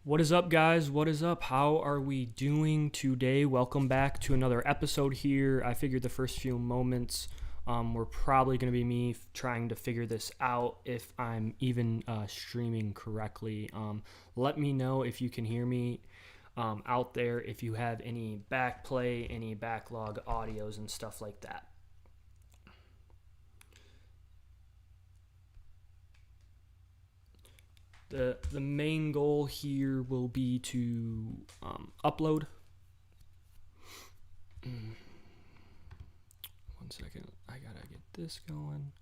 What is up, guys? What is up? How are we doing today? Welcome back to another episode here. I figured the first few moments were probably going to be me trying to figure this out if I'm even streaming correctly. Let me know if you can hear me out there, if you have any backplay, any backlog audios and stuff like that. The main goal here will be to upload. One second, I gotta get this going.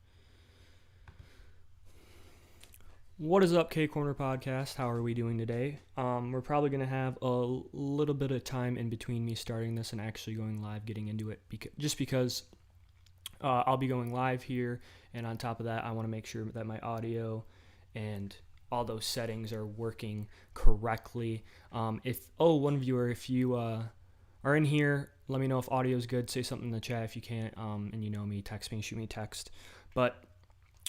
What is up, K Corner Podcast? How are we doing today? We're probably gonna have a little bit of time in between me starting this and actually going live, getting into it, just because I'll be going live here, and on top of that, I want to make sure that my audio and all those settings are working correctly. One viewer, if you are in here, let me know if audio is good. Say something in the chat if you can't, and you know me, text me, shoot me a text. But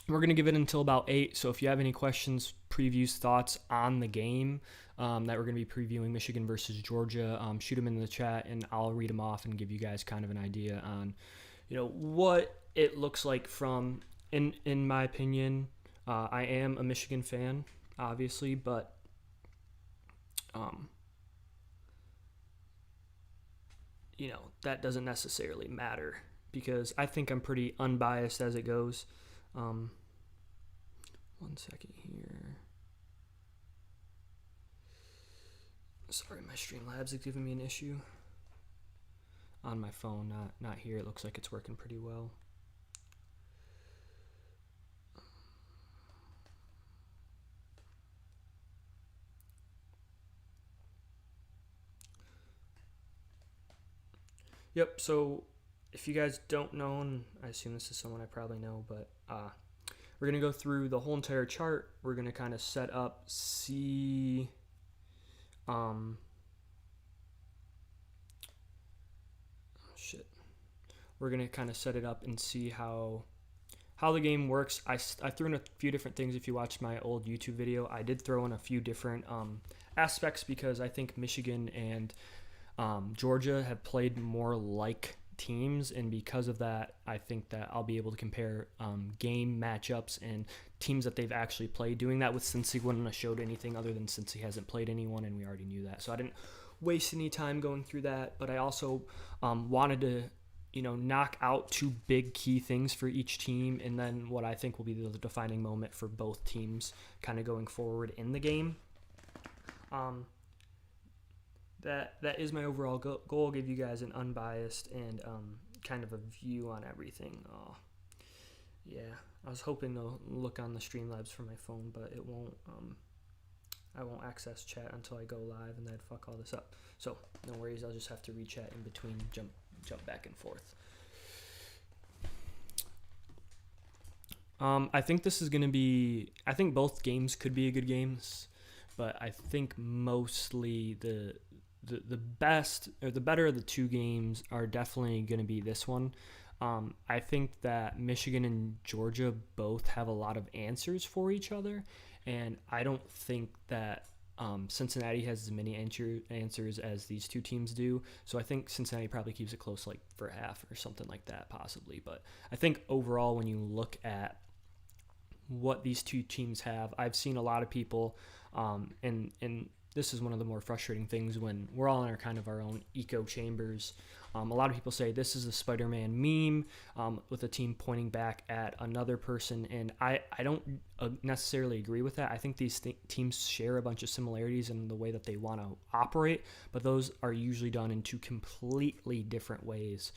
we're going to give it until about 8, so if you have any questions, previews, thoughts on the game that we're going to be previewing, Michigan versus Georgia, shoot them in the chat, and I'll read them off and give you guys kind of an idea on, what it looks like from, in my opinion. I am a Michigan fan, obviously, but that doesn't necessarily matter because I think I'm pretty unbiased as it goes. 1 second here. Sorry, my Streamlabs is giving me an issue on my phone, not here. It looks like it's working pretty well. Yep, so if you guys don't know, and I assume this is someone I probably know, but we're going to go through the whole entire chart. We're going to kind of set up, see we're going to kind of set it up and see how the game works. I threw in a few different things. If you watched my old YouTube video, I did throw in a few different aspects because I think Michigan and Georgia have played more like teams, and because of that, I think that I'll be able to compare game matchups and teams that they've actually played. Doing that with Cincy wouldn't have showed anything other than Cincy hasn't played anyone, and we already knew that. So I didn't waste any time going through that, but I also wanted to knock out two big key things for each team, and then what I think will be the defining moment for both teams kind of going forward in the game. That is my overall goal. Give you guys an unbiased and kind of a view on everything. Yeah, I was hoping to look on the Streamlabs for my phone, but it won't. I won't access chat until I go live, and that'd fuck all this up. So no worries. I'll just have to re-chat in between, jump back and forth. I think this is going to be. I think both games could be good games, but I think mostly the best or the better of the two games are definitely going to be this one. I think that Michigan and Georgia both have a lot of answers for each other, and I don't think that Cincinnati has as many answers as these two teams do. So I think Cincinnati probably keeps it close, like for half or something like that, possibly. But I think overall, when you look at what these two teams have, I've seen a lot of people, and this is one of the more frustrating things when we're all in our own echo chambers. A lot of people say this is a Spider-Man meme with a team pointing back at another person, and I don't necessarily agree with that. I think these teams share a bunch of similarities in the way that they want to operate, but those are usually done in two completely different ways.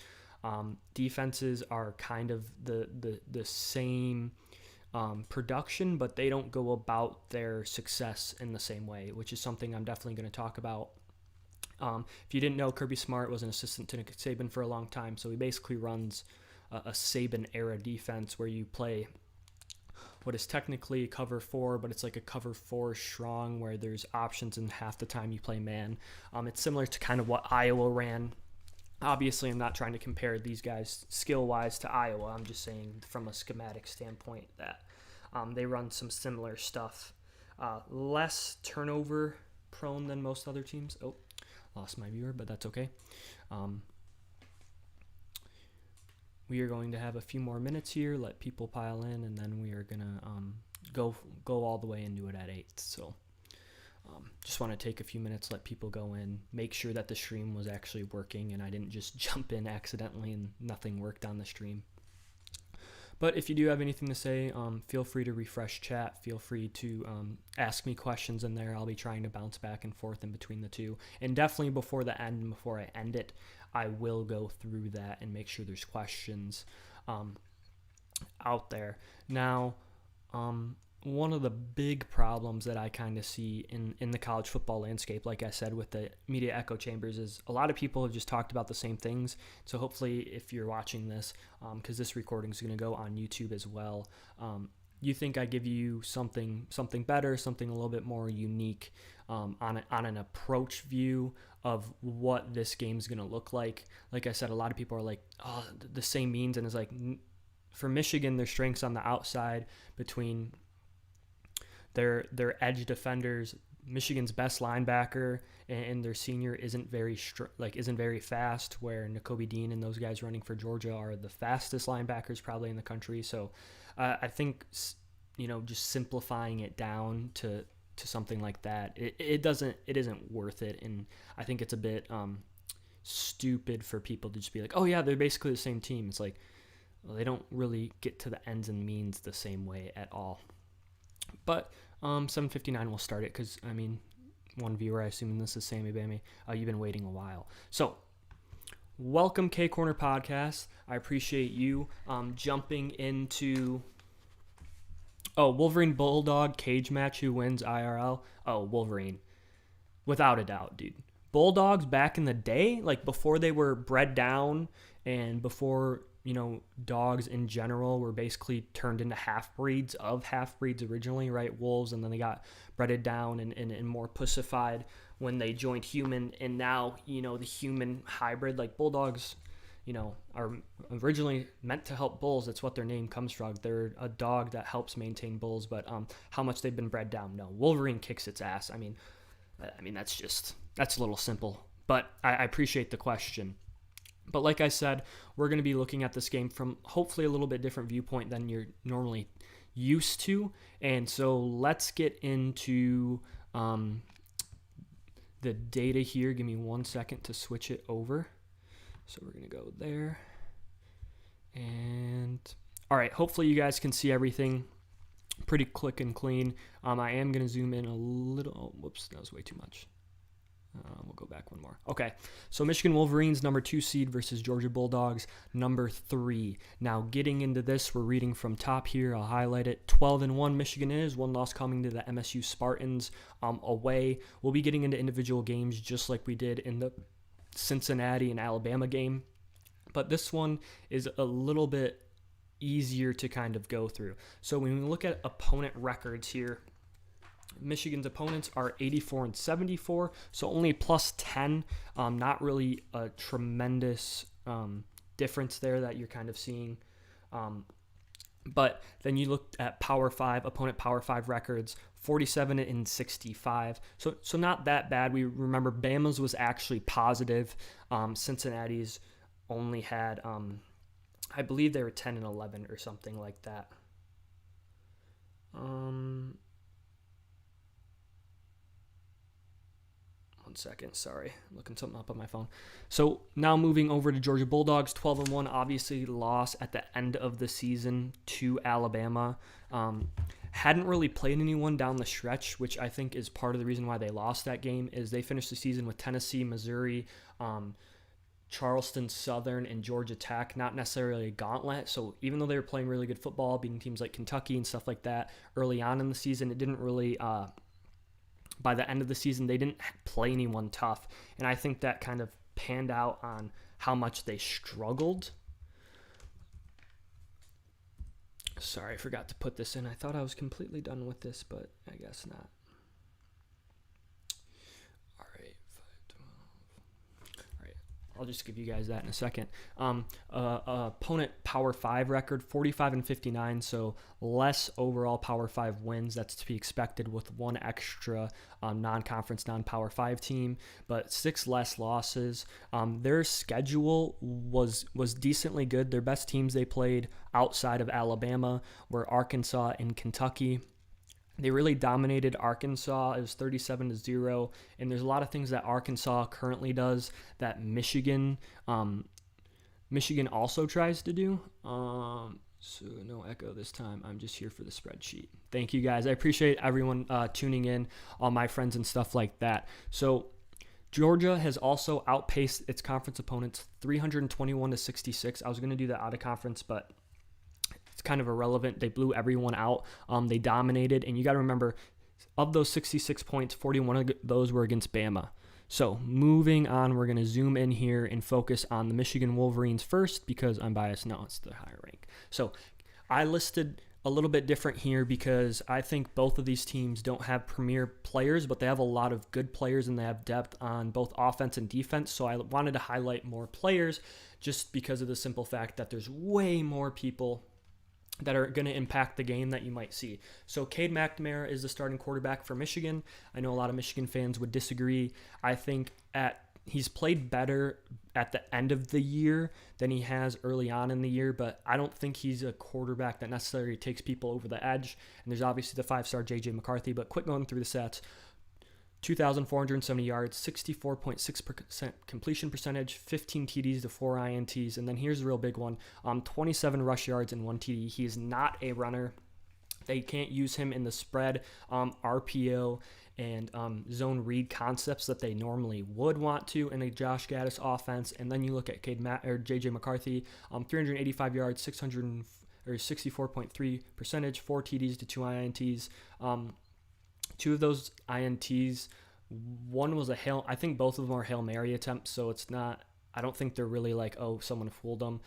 Defenses are kind of the same production, but they don't go about their success in the same way, which is something I'm definitely going to talk about. If you didn't know, Kirby Smart was an assistant to Nick Saban for a long time, so he basically runs a Saban-era defense where you play what is technically cover 4, but it's like a cover 4 strong where there's options and half the time you play man. It's similar to kind of what Iowa ran. Obviously, I'm not trying to compare these guys skill-wise to Iowa. I'm just saying from a schematic standpoint that they run some similar stuff. Less turnover prone than most other teams. Oh, lost my viewer, but that's okay. We are going to have a few more minutes here, let people pile in, and then we are going to go all the way and do it at 8. So just want to take a few minutes, let people go in, make sure that the stream was actually working and I didn't just jump in accidentally and nothing worked on the stream. But if you do have anything to say, feel free to refresh chat. Feel free to ask me questions in there. I'll be trying to bounce back and forth in between the two. And definitely before the end, before I end it, I will go through that and make sure there's questions out there. Now, one of the big problems that I kind of see in the college football landscape, like I said, with the media echo chambers, is a lot of people have just talked about the same things. So hopefully if you're watching this, because this recording is going to go on YouTube as well, you think I give you something better, something a little bit more unique on an approach view of what this game's going to look like. Like I said, a lot of people are like, oh, the same means, and it's like, for Michigan, their strengths on the outside between their edge defenders. Michigan's best linebacker and their senior isn't very fast, where Nikobi Dean and those guys running for Georgia are the fastest linebackers probably in the country. So I think, just simplifying it down to something like that, it isn't worth it. And I think it's a bit stupid for people to just be like, oh yeah, they're basically the same team. It's like, well, they don't really get to the ends and means the same way at all. But 7:59 will start it, because one viewer, I assume this is Sammy Bammy. You've been waiting a while. So welcome, K Corner Podcast. I appreciate you jumping into Wolverine Bulldog cage match. Who wins IRL? Oh, Wolverine, without a doubt, dude. Bulldogs back in the day, like before they were bred down and before dogs in general were basically turned into half-breeds originally, right? Wolves, and then they got bredded down and more pussified when they joined human, and now, the human hybrid, like bulldogs, are originally meant to help bulls. That's what their name comes from. They're a dog that helps maintain bulls, but how much they've been bred down, no. Wolverine kicks its ass. That's a little simple, but I appreciate the question. But like I said, we're going to be looking at this game from hopefully a little bit different viewpoint than you're normally used to. And so let's get into the data here. Give me 1 second to switch it over. So we're going to go there. And all right, hopefully you guys can see everything pretty quick and clean. I am going to zoom in a little. Oh, whoops, that was way too much. We'll go back one more. Okay, so Michigan Wolverines, number 2 seed versus Georgia Bulldogs, number 3. Now, getting into this, we're reading from top here. I'll highlight it. 12-1 Michigan is. One loss coming to the MSU Spartans away. We'll be getting into individual games just like we did in the Cincinnati and Alabama game. But this one is a little bit easier to kind of go through. So when we look at opponent records here, Michigan's opponents are 84-74, so only plus 10. Not really a tremendous difference there that you're kind of seeing. But then you look at opponent Power 5 records, 47-65. So not that bad. We remember Bama's was actually positive. Cincinnati's only had, I believe they were 10-11 or something like that. 1 second, sorry, looking something up on my phone. So now moving over to Georgia Bulldogs, 12-1, obviously lost at the end of the season to Alabama. Hadn't really played anyone down the stretch, which I think is part of the reason why they lost that game, is they finished the season with Tennessee, Missouri, Charleston Southern, and Georgia Tech, not necessarily a gauntlet. So even though they were playing really good football, beating teams like Kentucky and stuff like that early on in the season, it didn't really by the end of the season, they didn't play anyone tough. And I think that kind of panned out on how much they struggled. Sorry, I forgot to put this in. I thought I was completely done with this, but I guess not. All right, 5, 12. All right, I'll just give you guys that in a second. Opponent Power 5 record, 45-59, so less overall Power 5 wins. That's to be expected with one extra non-conference, non-Power 5 team, but 6 less losses. Their schedule was decently good. Their best teams they played outside of Alabama were Arkansas and Kentucky. They really dominated Arkansas. It was 37-0, and there's a lot of things that Arkansas currently does that Michigan also tries to do. So no echo this time. I'm just here for the spreadsheet. Thank you guys. I appreciate everyone tuning in, all my friends and stuff like that. So Georgia has also outpaced its conference opponents 321-66. I was going to do that out of conference, but it's kind of irrelevant. They blew everyone out. They dominated. And you got to remember, of those 66 points, 41 of those were against Bama. So moving on, we're going to zoom in here and focus on the Michigan Wolverines first because I'm biased. No, it's the higher rank. So I listed a little bit different here because I think both of these teams don't have premier players, but they have a lot of good players and they have depth on both offense and defense. So I wanted to highlight more players just because of the simple fact that there's way more people that are going to impact the game that you might see. So Kade Mcnamara is the starting quarterback for Michigan. I know a lot of Michigan fans would disagree. I think he's played better at the end of the year than he has early on in the year, but I don't think he's a quarterback that necessarily takes people over the edge. And there's obviously the 5-star J.J. McCarthy, but quick going through the stats. 2,470 yards, 64.6% completion percentage, 15 TDs to 4 INTs, and then here's the real big one, 27 rush yards and 1 TD. He is not a runner. They can't use him in the spread, RPO, and zone read concepts that they normally would want to in a Josh Gaddis offense. And then you look at J.J. McCarthy, 385 yards, 64.3 percentage, 4 TDs to 2 INTs. Two of those INTs, one was I think both of them are Hail Mary attempts, so it's not, I don't think they're really like, oh, someone fooled him.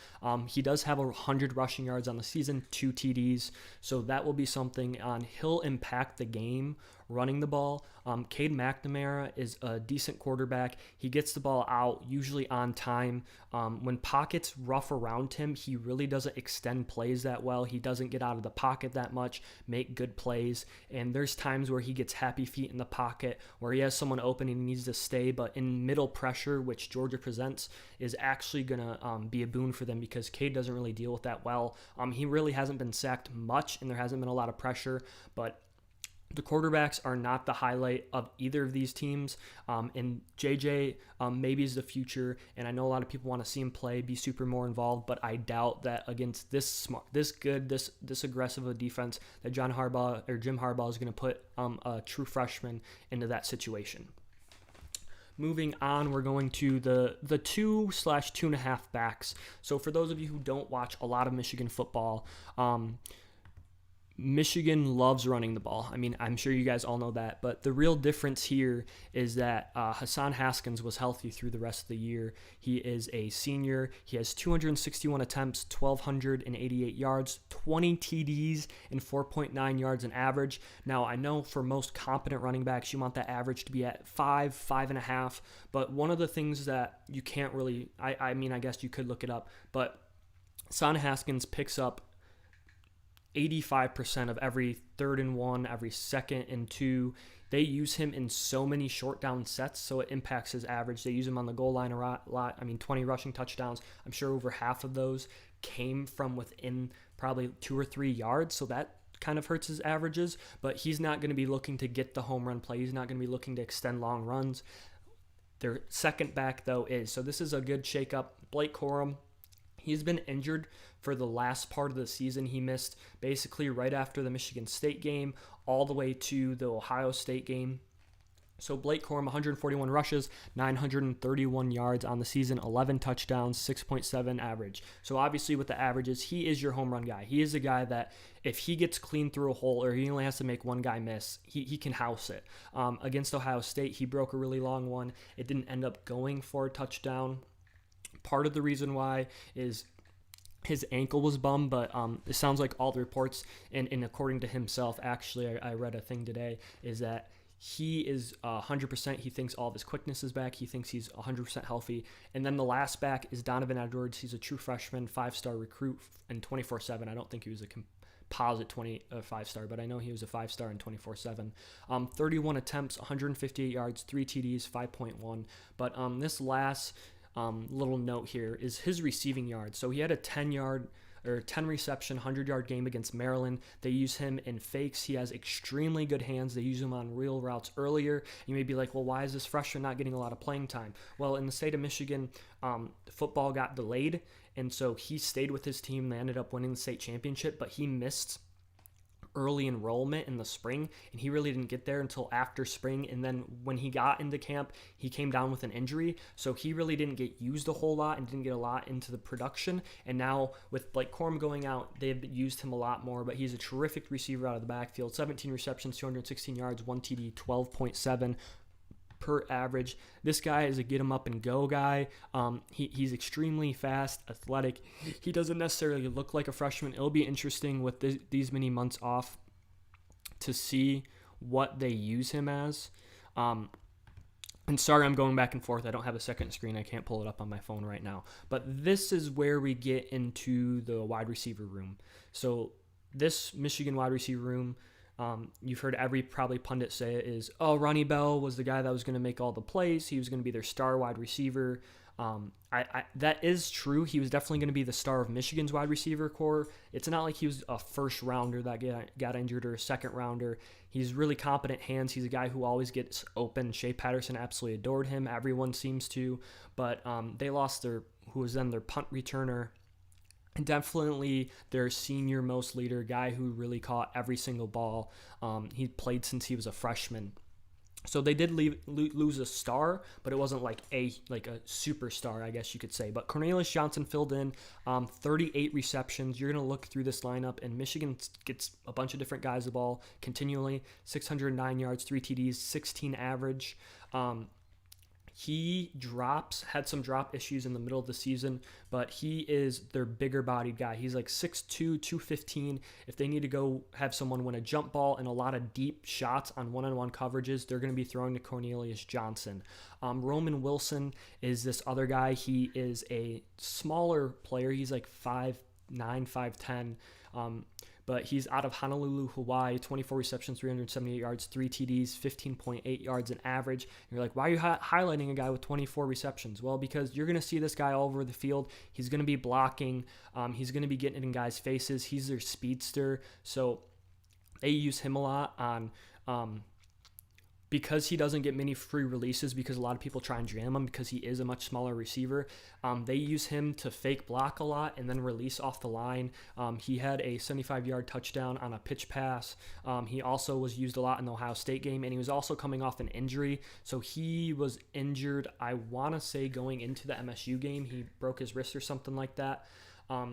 He does have 100 rushing yards on the season, 2 TDs, so that will be something he'll impact the game running the ball. Kade Mcnamara is a decent quarterback. He gets the ball out, usually on time. When pockets rough around him, he really doesn't extend plays that well. He doesn't get out of the pocket that much, make good plays. And there's times where he gets happy feet in the pocket, where he has someone open and he needs to stay. But in middle pressure, which Georgia presents, is actually going to be a boon for them because Kade doesn't really deal with that well. He really hasn't been sacked much, and there hasn't been a lot of pressure. But the quarterbacks are not the highlight of either of these teams, and JJ maybe is the future, and I know a lot of people want to see him play, be super more involved, but I doubt that against this smart, this aggressive a defense that Jim Harbaugh is going to put a true freshman into that situation. Moving on, we're going to the 2/2.5 backs. So for those of you who don't watch a lot of Michigan football, Michigan loves running the ball. I mean, I'm sure you guys all know that, but the real difference here is that Hassan Haskins was healthy through the rest of the year. He is a senior. He has 261 attempts, 1,288 yards, 20 TDs, and 4.9 yards in average. Now, I know for most competent running backs, you want that average to be at 5.5, but one of the things that you can't really, I mean, I guess you could look it up, but Hassan Haskins picks up 85% of every 3rd and 1, every 2nd and 2. They use him in so many short down sets, so it impacts his average. They use him on the goal line a lot. I mean, 20 rushing touchdowns. I'm sure over half of those came from within probably 2 or 3 yards, so that kind of hurts his averages, but he's not going to be looking to get the home run play. He's not going to be looking to extend long runs. Their second back, though, is. So this is a good shakeup. Blake Korem. He's been injured for the last part of the season. He missed basically right after the Michigan State game all the way to the Ohio State game. So Blake Korem, 141 rushes, 931 yards on the season, 11 touchdowns, 6.7 average. So obviously with the averages, he is your home run guy. He is a guy that if he gets clean through a hole or he only has to make one guy miss, he can house it. Against Ohio State, he broke a really long one. It didn't end up going for a touchdown. Part of the reason why is his ankle was bummed, but it sounds like all the reports, and according to himself, actually, I read a thing today, is that He is 100%. He thinks all of his quickness is back. He thinks he's 100% healthy. And then the last back is Donovan Edwards. He's a true freshman, 5-star recruit, and 24/7. I don't think he was a composite 5-star, but I know he was a 5-star and 24/7. 31 attempts, 158 yards, 3 TDs, 5.1. But this last little note here is his receiving yards. So he had a 10 reception, 100-yard game against Maryland. They use him in fakes. He has extremely good hands. They use him on real routes earlier. You may be like, well, why is this freshman not getting a lot of playing time? Well, in the state of Michigan, football got delayed, and so he stayed with his team. They ended up winning the state championship, but he missed early enrollment in the spring, and he really didn't get there until after spring. And then when he got into camp, he came down with an injury, so he really didn't get used a whole lot and didn't get a lot into the production. And now with Korem going out, they've used him a lot more, but he's a terrific receiver out of the backfield. 17 receptions, 216 yards, 1 TD, 12.7 per average. This guy is a get him up and go guy. He's extremely fast, athletic. He doesn't necessarily look like a freshman. It'll be interesting with these many months off to see what they use him as. And sorry, I'm going back and forth. I don't have a second screen. I can't pull it up on my phone right now. But this is where we get into the wide receiver room. So this Michigan wide receiver room, you've heard every probably pundit say it is, oh, Ronnie Bell was the guy that was going to make all the plays. He was going to be their star wide receiver. That is true. He was definitely going to be the star of Michigan's wide receiver core. It's not like he was a first rounder that got injured or a second rounder. He's really competent hands. He's a guy who always gets open. Shea Patterson absolutely adored him. Everyone seems to, but they lost who was then their punt returner. Definitely their senior most leader, guy who really caught every single ball. He played since he was a freshman. So they did lose a star, but it wasn't like a superstar, I guess you could say. But Cornelius Johnson filled in 38 receptions. You're going to look through this lineup, and Michigan gets a bunch of different guys the ball continually. 609 yards, 3 TDs, 16 average. He had some drop issues in the middle of the season, but he is their bigger bodied guy. He's like 6'2", 215. If they need to go have someone win a jump ball and a lot of deep shots on one-on-one coverages, they're going to be throwing to Cornelius Johnson. Roman Wilson is this other guy. He is a smaller player. He's like 5'9", 5'10", but he's out of Honolulu, Hawaii, 24 receptions, 378 yards, 3 TDs, 15.8 yards an average. And you're like, why are you highlighting a guy with 24 receptions? Well, because you're going to see this guy all over the field. He's going to be blocking. He's going to be getting in guys' faces. He's their speedster. So they use him a lot on because he doesn't get many free releases, because a lot of people try and jam him because he is a much smaller receiver. They use him to fake block a lot and then release off the line. He had a 75-yard touchdown on a pitch pass. He also was used a lot in the Ohio State game, and he was also coming off an injury. So he was injured, I want to say, going into the MSU game. He broke his wrist or something like that.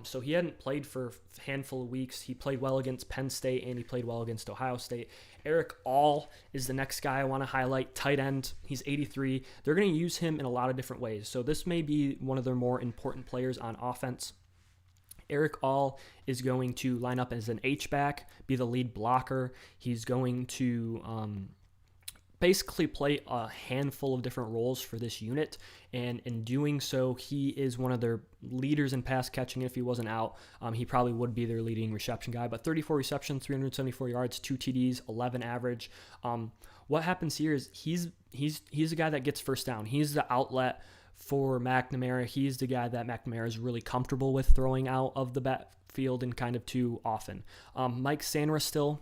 So he hadn't played for a handful of weeks. He played well against Penn State, and he played well against Ohio State. Eric All is the next guy I want to highlight, tight end. He's 83. They're going to use him in a lot of different ways. So this may be one of their more important players on offense. Eric All is going to line up as an H-back, be the lead blocker. He's going to basically play a handful of different roles for this unit, and in doing so, he is one of their leaders in pass catching. If he wasn't out, he probably would be their leading reception guy. But 34 receptions, 374 yards, 2 TDs, 11 average. What happens here is he's a guy that gets first down. He's the outlet for McNamara. He's the guy that McNamara is really comfortable with throwing out of the backfield and kind of too often. Mike Sanra still,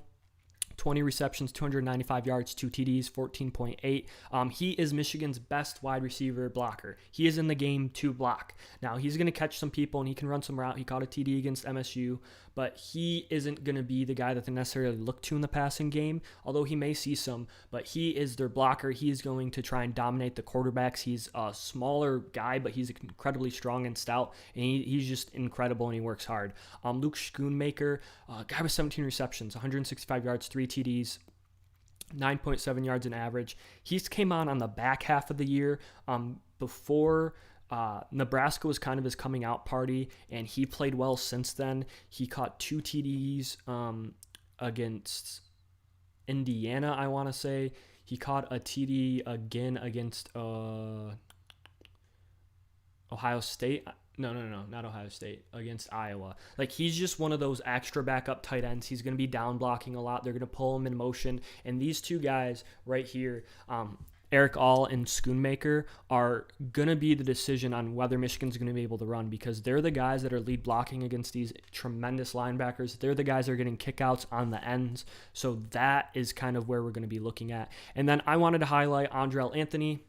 20 receptions, 295 yards, 2 TDs, 14.8. He is Michigan's best wide receiver blocker. He is in the game to block. Now, he's going to catch some people and he can run some route. He caught a TD against MSU, but he isn't going to be the guy that they necessarily look to in the passing game, although he may see some, but he is their blocker. He's going to try and dominate the quarterbacks. He's a smaller guy, but he's incredibly strong and stout, and he's just incredible, and he works hard. Luke Schoonmaker, guy with 17 receptions, 165 yards, 3 TDs, 9.7 yards an average. He's came on the back half of the year before Nebraska was kind of his coming out party, and he played well since then. He caught 2 TDs against Indiana, I want to say. He caught a TD again against Ohio State. No, not Ohio State. Against Iowa. Like, he's just one of those extra backup tight ends. He's going to be down blocking a lot. They're going to pull him in motion. And these two guys right here, Eric All and Schoonmaker, are going to be the decision on whether Michigan's going to be able to run, because they're the guys that are lead blocking against these tremendous linebackers. They're the guys that are getting kickouts on the ends. So that is kind of where we're going to be looking at. And then I wanted to highlight Andrell Anthony.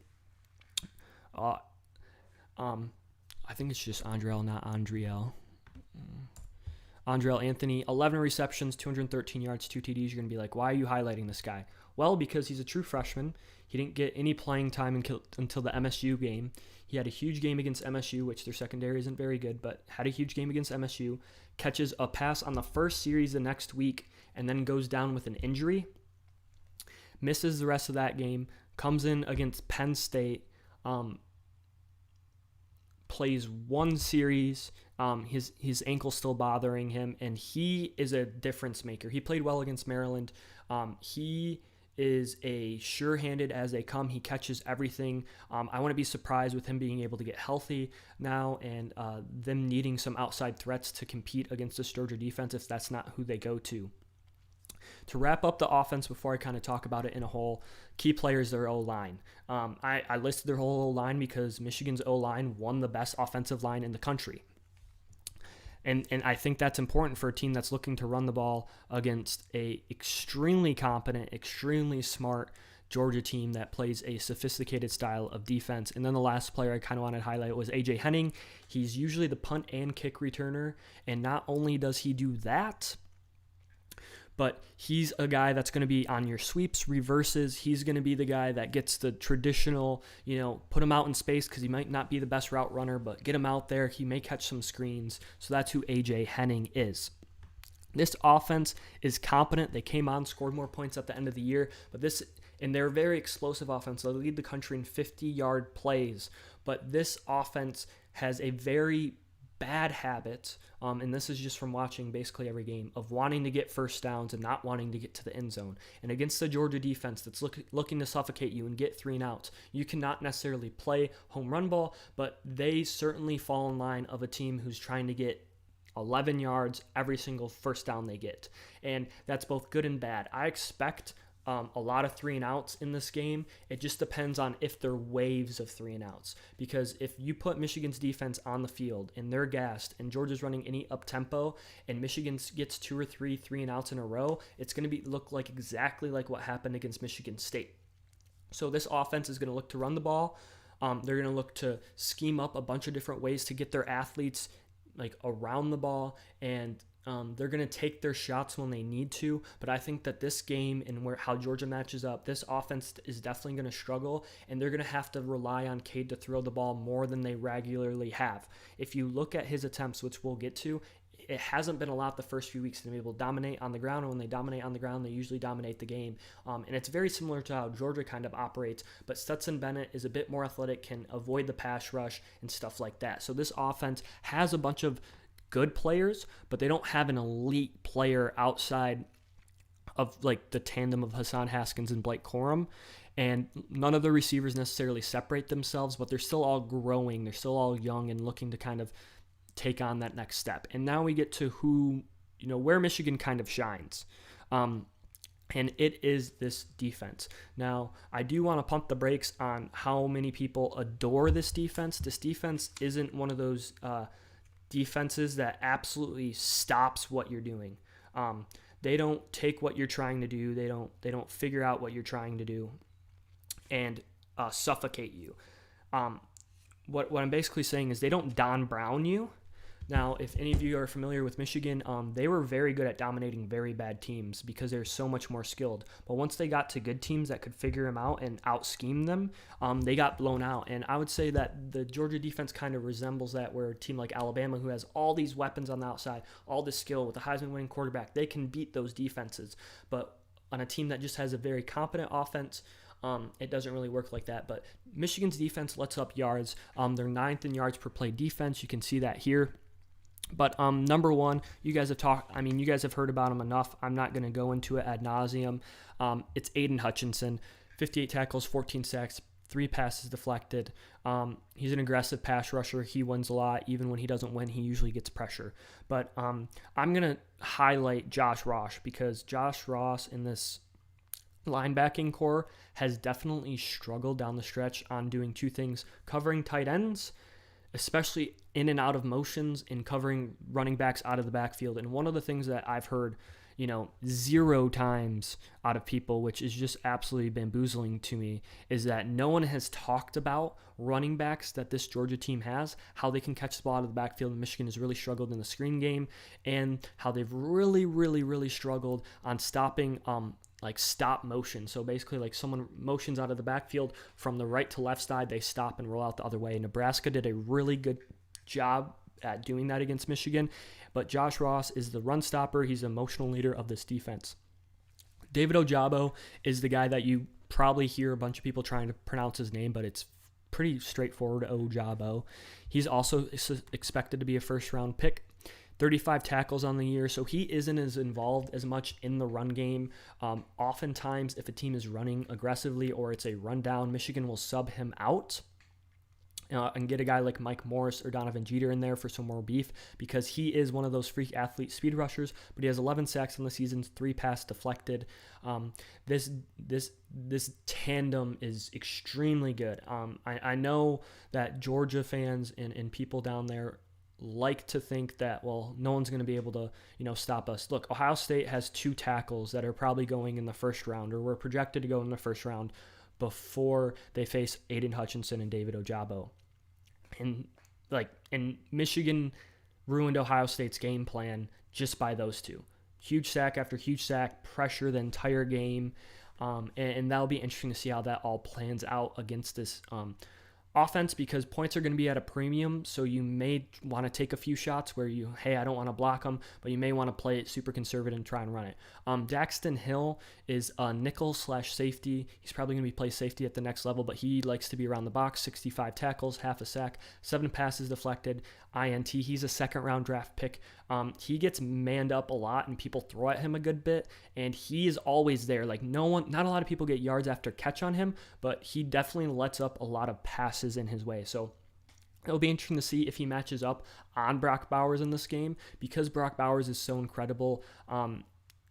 I think it's just Andrell, not Andriel. Andrell Anthony, 11 receptions, 213 yards, 2 TDs. You're going to be like, why are you highlighting this guy? Well, because he's a true freshman. He didn't get any playing time until the MSU game. He had a huge game against MSU, which their secondary isn't very good, but had a huge game against MSU, catches a pass on the first series the next week, and then goes down with an injury. Misses the rest of that game, comes in against Penn State, plays one series, his ankle's still bothering him, and he is a difference maker. He played well against Maryland. He is a sure-handed as they come. He catches everything. I want to be surprised with him being able to get healthy now, and them needing some outside threats to compete against this Georgia defense if that's not who they go to. To wrap up the offense before I kind of talk about it in a whole, key players, their O-line. I listed their whole O-line because Michigan's O-line won the best offensive line in the country. And I think that's important for a team that's looking to run the ball against a extremely competent, extremely smart Georgia team that plays a sophisticated style of defense. And then the last player I kind of wanted to highlight was A.J. Henning. He's usually the punt and kick returner, and not only does he do that, but he's a guy that's going to be on your sweeps, reverses. He's going to be the guy that gets the traditional, put him out in space because he might not be the best route runner, but get him out there. He may catch some screens. So that's who A.J. Henning is. This offense is competent. They came on, scored more points at the end of the year, and they're a very explosive offense. They lead the country in 50-yard plays, but this offense has a very bad habit, and this is just from watching basically every game, of wanting to get first downs and not wanting to get to the end zone. And against the Georgia defense that's looking to suffocate you and get 3 and outs, you cannot necessarily play home run ball, but they certainly fall in line of a team who's trying to get 11 yards every single first down they get. And that's both good and bad. I expect a lot of 3 and outs in this game. It just depends on if they're waves of 3 and outs. Because if you put Michigan's defense on the field and they're gassed and Georgia's running any up tempo and Michigan gets 2 or 3 and outs in a row, it's going to look like exactly like what happened against Michigan State. So this offense is going to look to run the ball. They're going to look to scheme up a bunch of different ways to get their athletes around the ball, and they're going to take their shots when they need to. But I think that this game and how Georgia matches up, this offense is definitely going to struggle, and they're going to have to rely on Kade to throw the ball more than they regularly have. If you look at his attempts, which we'll get to, it hasn't been a lot the first few weeks to be able to dominate on the ground, and when they dominate on the ground, they usually dominate the game. And it's very similar to how Georgia kind of operates, but Stetson Bennett is a bit more athletic, can avoid the pass rush and stuff like that. So this offense has a bunch of good players, but they don't have an elite player outside of the tandem of Hassan Haskins and Blake Korem. And none of the receivers necessarily separate themselves, but they're still all growing. They're still all young and looking to kind of take on that next step. And now we get to where Michigan kind of shines. And it is this defense. Now, I do want to pump the brakes on how many people adore this defense. This defense isn't one of those defenses that absolutely stops what you're doing. They don't take what you're trying to do. They don't figure out what you're trying to do and suffocate you. What I'm basically saying is they don't Don Brown you. Now, if any of you are familiar with Michigan, they were very good at dominating very bad teams because they're so much more skilled. But once they got to good teams that could figure them out and out-scheme them, they got blown out. And I would say that the Georgia defense kind of resembles that, where a team like Alabama, who has all these weapons on the outside, all this skill with a Heisman-winning quarterback, they can beat those defenses. But on a team that just has a very competent offense, it doesn't really work like that. But Michigan's defense lets up yards. They're 9th in yards per play defense. You can see that here. But number one, you guys have heard about him enough. I'm not going to go into it ad nauseum. It's Aidan Hutchinson, 58 tackles, 14 sacks, 3 passes deflected. He's an aggressive pass rusher. He wins a lot. Even when he doesn't win, he usually gets pressure. But I'm going to highlight Josh Ross, because Josh Ross in this linebacking core has definitely struggled down the stretch on doing two things: covering tight ends, especially in and out of motions, and covering running backs out of the backfield. And one of the things that I've heard, 0 times out of people, which is just absolutely bamboozling to me, is that no one has talked about running backs that this Georgia team has, how they can catch the ball out of the backfield. And Michigan has really struggled in the screen game, and how they've really, really, really struggled on stopping stop motion. So basically, like, someone motions out of the backfield from the right to left side, they stop and roll out the other way. Nebraska did a really good job at doing that against Michigan, but Josh Ross is the run stopper. He's the emotional leader of this defense. David Ojabo is the guy that you probably hear a bunch of people trying to pronounce his name, but it's pretty straightforward, Ojabo. He's also expected to be a first-round pick. 35 tackles on the year, so he isn't as involved as much in the run game. Oftentimes, if a team is running aggressively or it's a rundown, Michigan will sub him out and get a guy like Mike Morris or Donovan Jeter in there for some more beef, because he is one of those freak athlete speed rushers. But he has 11 sacks in the season, 3 passes deflected. This tandem is extremely good. I know that Georgia fans and people down there like to think that, well, no one's going to be able to, stop us. Look, Ohio State has 2 tackles that are probably going in the first round, or were projected to go in the first round, before they face Aidan Hutchinson and David Ojabo. And Michigan ruined Ohio State's game plan just by those 2. Huge sack after huge sack, pressure the entire game. And that'll be interesting to see how that all plans out against this offense, because points are going to be at a premium. So you may want to take a few shots where I don't want to block them, but you may want to play it super conservative and try and run it. Daxton Hill is a nickel/safety. He's probably going to be play safety at the next level, but he likes to be around the box. 65 tackles, half a sack, 7 passes deflected, INT. He's a second-round draft pick. He gets manned up a lot, and people throw at him a good bit, and he is always there. Not a lot of people get yards after catch on him, but he definitely lets up a lot of passes in his way. So it'll be interesting to see if he matches up on Brock Bowers in this game, because Brock Bowers is so incredible.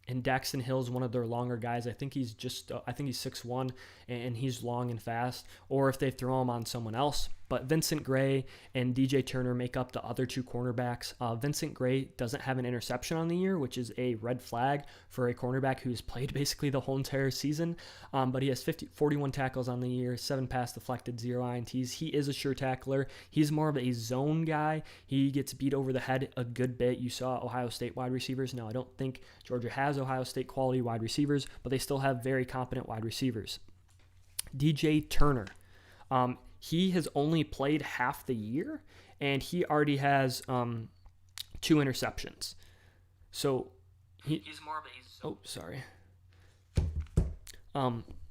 And Daxton Hill is one of their longer guys. I think he's 6'1", and he's long and fast. Or if they throw him on someone else. But Vincent Gray and DJ Turner make up the other 2 cornerbacks. Vincent Gray doesn't have an interception on the year, which is a red flag for a cornerback who's played basically the whole entire season. But he has 41 tackles on the year, 7 pass deflected, 0 INTs. He is a sure tackler. He's more of a zone guy. He gets beat over the head a good bit. You saw Ohio State wide receivers. No, I don't think Georgia has Ohio State quality wide receivers, but they still have very competent wide receivers. DJ Turner. He has only played half the year, and he already has 2 interceptions. So he's more of a... Oh, sorry.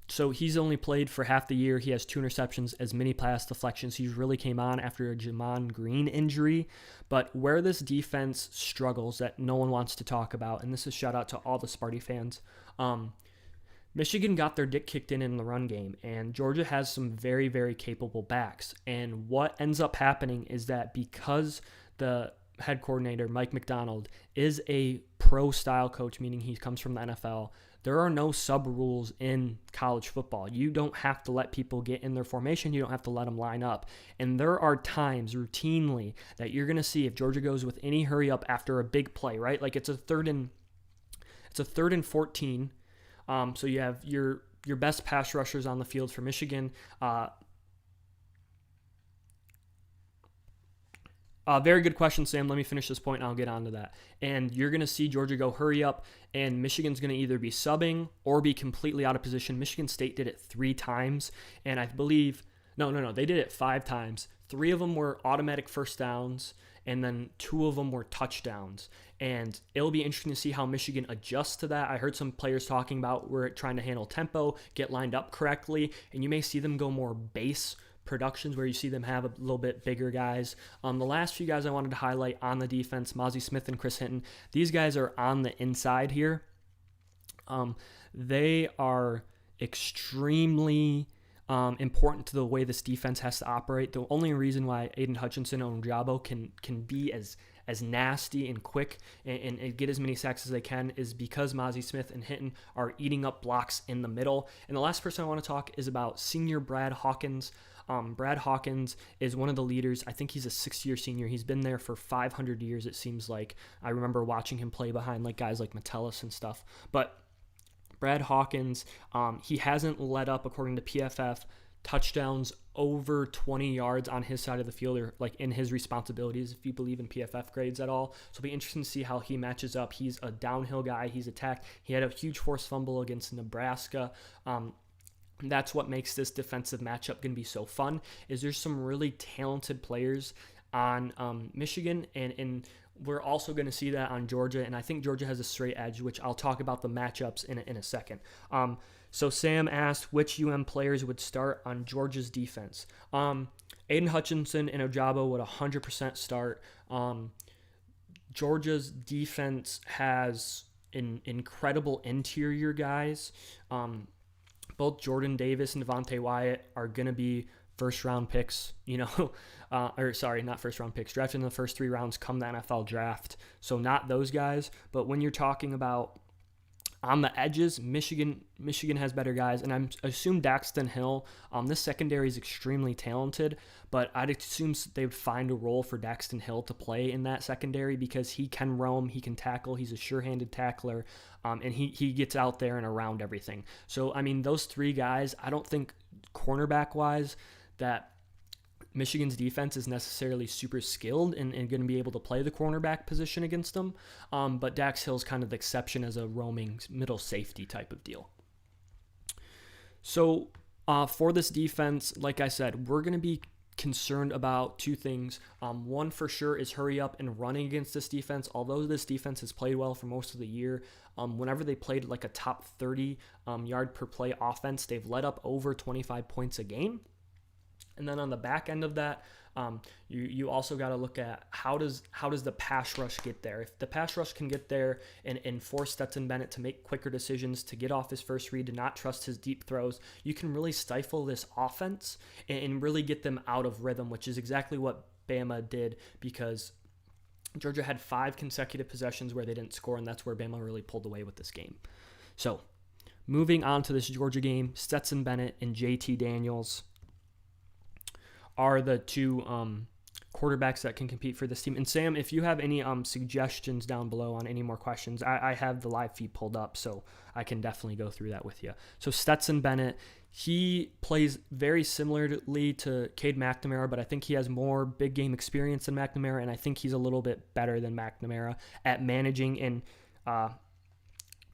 So he's only played for half the year. He has 2 interceptions, as many pass deflections. He really came on after a Jamon Green injury. But where this defense struggles that no one wants to talk about, and this is shout out to all the Sparty fans, Michigan got their dick kicked in the run game, and Georgia has some very, very capable backs. And what ends up happening is that because the head coordinator, Mike Macdonald, is a pro-style coach, meaning he comes from the NFL, there are no sub-rules in college football. You don't have to let people get in their formation. You don't have to let them line up. And there are times routinely that you're going to see if Georgia goes with any hurry up after a big play, right? Like it's a third and 14. So you have your best pass rushers on the field for Michigan. Very good question, Sam. Let me finish this point and I'll get on to that. And you're going to see Georgia go hurry up, and Michigan's going to either be subbing or be completely out of position. Michigan State did it 3 times, and I believe, no, they did it 5 times. 3 of them were automatic first downs, and then 2 of them were touchdowns. And it'll be interesting to see how Michigan adjusts to that. I heard some players talking about we're trying to handle tempo, get lined up correctly, and you may see them go more base productions where you see them have a little bit bigger guys. The last few guys I wanted to highlight on the defense, Mozzie Smith and Chris Hinton, these guys are on the inside here. They are extremely important to the way this defense has to operate. The only reason why Aidan Hutchinson and Ojabo can be as nasty and quick and get as many sacks as they can is because Mozzie Smith and Hinton are eating up blocks in the middle. And the last person I want to talk is about senior Brad Hawkins. Brad Hawkins is one of the leaders. I think he's a 6-year senior. He's been there for 500 years, it seems like. I remember watching him play behind like guys like Metellus and stuff. But Brad Hawkins, he hasn't let up, according to PFF, touchdowns over 20 yards on his side of the field, or like in his responsibilities, if you believe in PFF grades at all. So it'll be interesting to see how he matches up. He's a downhill guy. He's attacked. He had a huge forced fumble against Nebraska. That's what makes this defensive matchup going to be so fun, is there's some really talented players on Michigan, and we're also going to see that on Georgia, and I think Georgia has a straight edge, which I'll talk about the matchups in a second. So Sam asked which players would start on Georgia's defense. Aidan Hutchinson and Ojabo would 100% start. Georgia's defense has incredible interior guys. Both Jordan Davis and Devontae Wyatt are going to be first-round picks, not first-round picks, drafted in the first 3 rounds come the NFL draft. So not those guys, but when you're talking about on the edges, Michigan has better guys, and I assume Daxton Hill. This secondary is extremely talented, but I'd assume they would find a role for Daxton Hill to play in that secondary because he can roam, he can tackle, he's a sure-handed tackler, and he gets out there and around everything. So, I mean, those 3 guys, I don't think cornerback-wise that Michigan's defense is necessarily super skilled and going to be able to play the cornerback position against them. But Dax Hill's kind of the exception as a roaming middle safety type of deal. So for this defense, like I said, we're going to be concerned about 2 things. One for sure is hurry up and running against this defense. Although this defense has played well for most of the year, whenever they played like a top 30 yard per play offense, they've let up over 25 points a game. And then on the back end of that, you also got to look at how does the pass rush get there. If the pass rush can get there and force Stetson Bennett to make quicker decisions, to get off his first read, to not trust his deep throws, you can really stifle this offense and really get them out of rhythm, which is exactly what Bama did, because Georgia had 5 consecutive possessions where they didn't score, and that's where Bama really pulled away with this game. So moving on to this Georgia game, Stetson Bennett and JT Daniels are the 2 quarterbacks that can compete for this team. And Sam, if you have any suggestions down below on any more questions, I have the live feed pulled up, so I can definitely go through that with you. So Stetson Bennett, he plays very similarly to Kade Mcnamara, but I think he has more big game experience than Mcnamara, and I think he's a little bit better than Mcnamara at managing and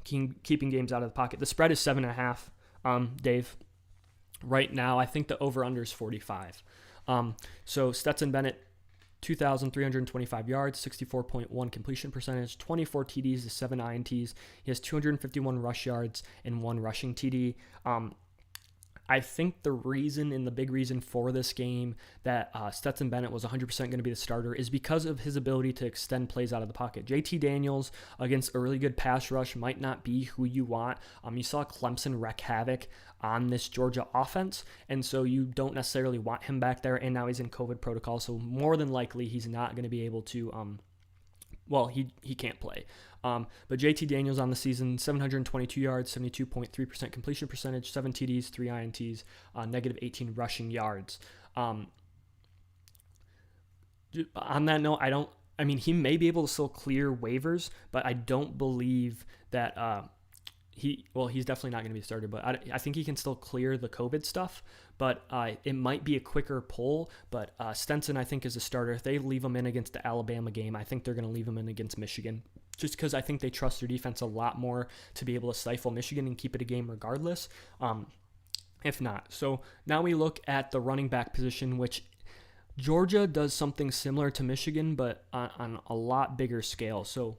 keeping games out of the pocket. The spread is 7.5, Dave. Right now, I think the over-under is 45. So Stetson Bennett, 2,325 yards, 64.1 completion percentage, 24 TDs to 7 INTs. He has 251 rush yards and 1 rushing TD. I think the reason and the big reason for this game that Stetson Bennett was 100% going to be the starter is because of his ability to extend plays out of the pocket. JT Daniels against a really good pass rush might not be who you want. You saw Clemson wreak havoc on this Georgia offense, and so you don't necessarily want him back there, and now he's in COVID protocol, so more than likely he's not going to be able to he can't play. But JT Daniels on the season, 722 yards, 72.3% completion percentage, 7 TDs, 3 INTs, negative 18 rushing yards. On that note, he may be able to still clear waivers, but I don't believe that he's definitely not going to be started, but I think he can still clear the COVID stuff, but it might be a quicker pull. But Stenson, I think, is a starter. If they leave him in against the Alabama game, I think they're going to leave him in against Michigan, just because I think they trust their defense a lot more to be able to stifle Michigan and keep it a game regardless, if not. So now we look at the running back position, which Georgia does something similar to Michigan, but on a lot bigger scale. So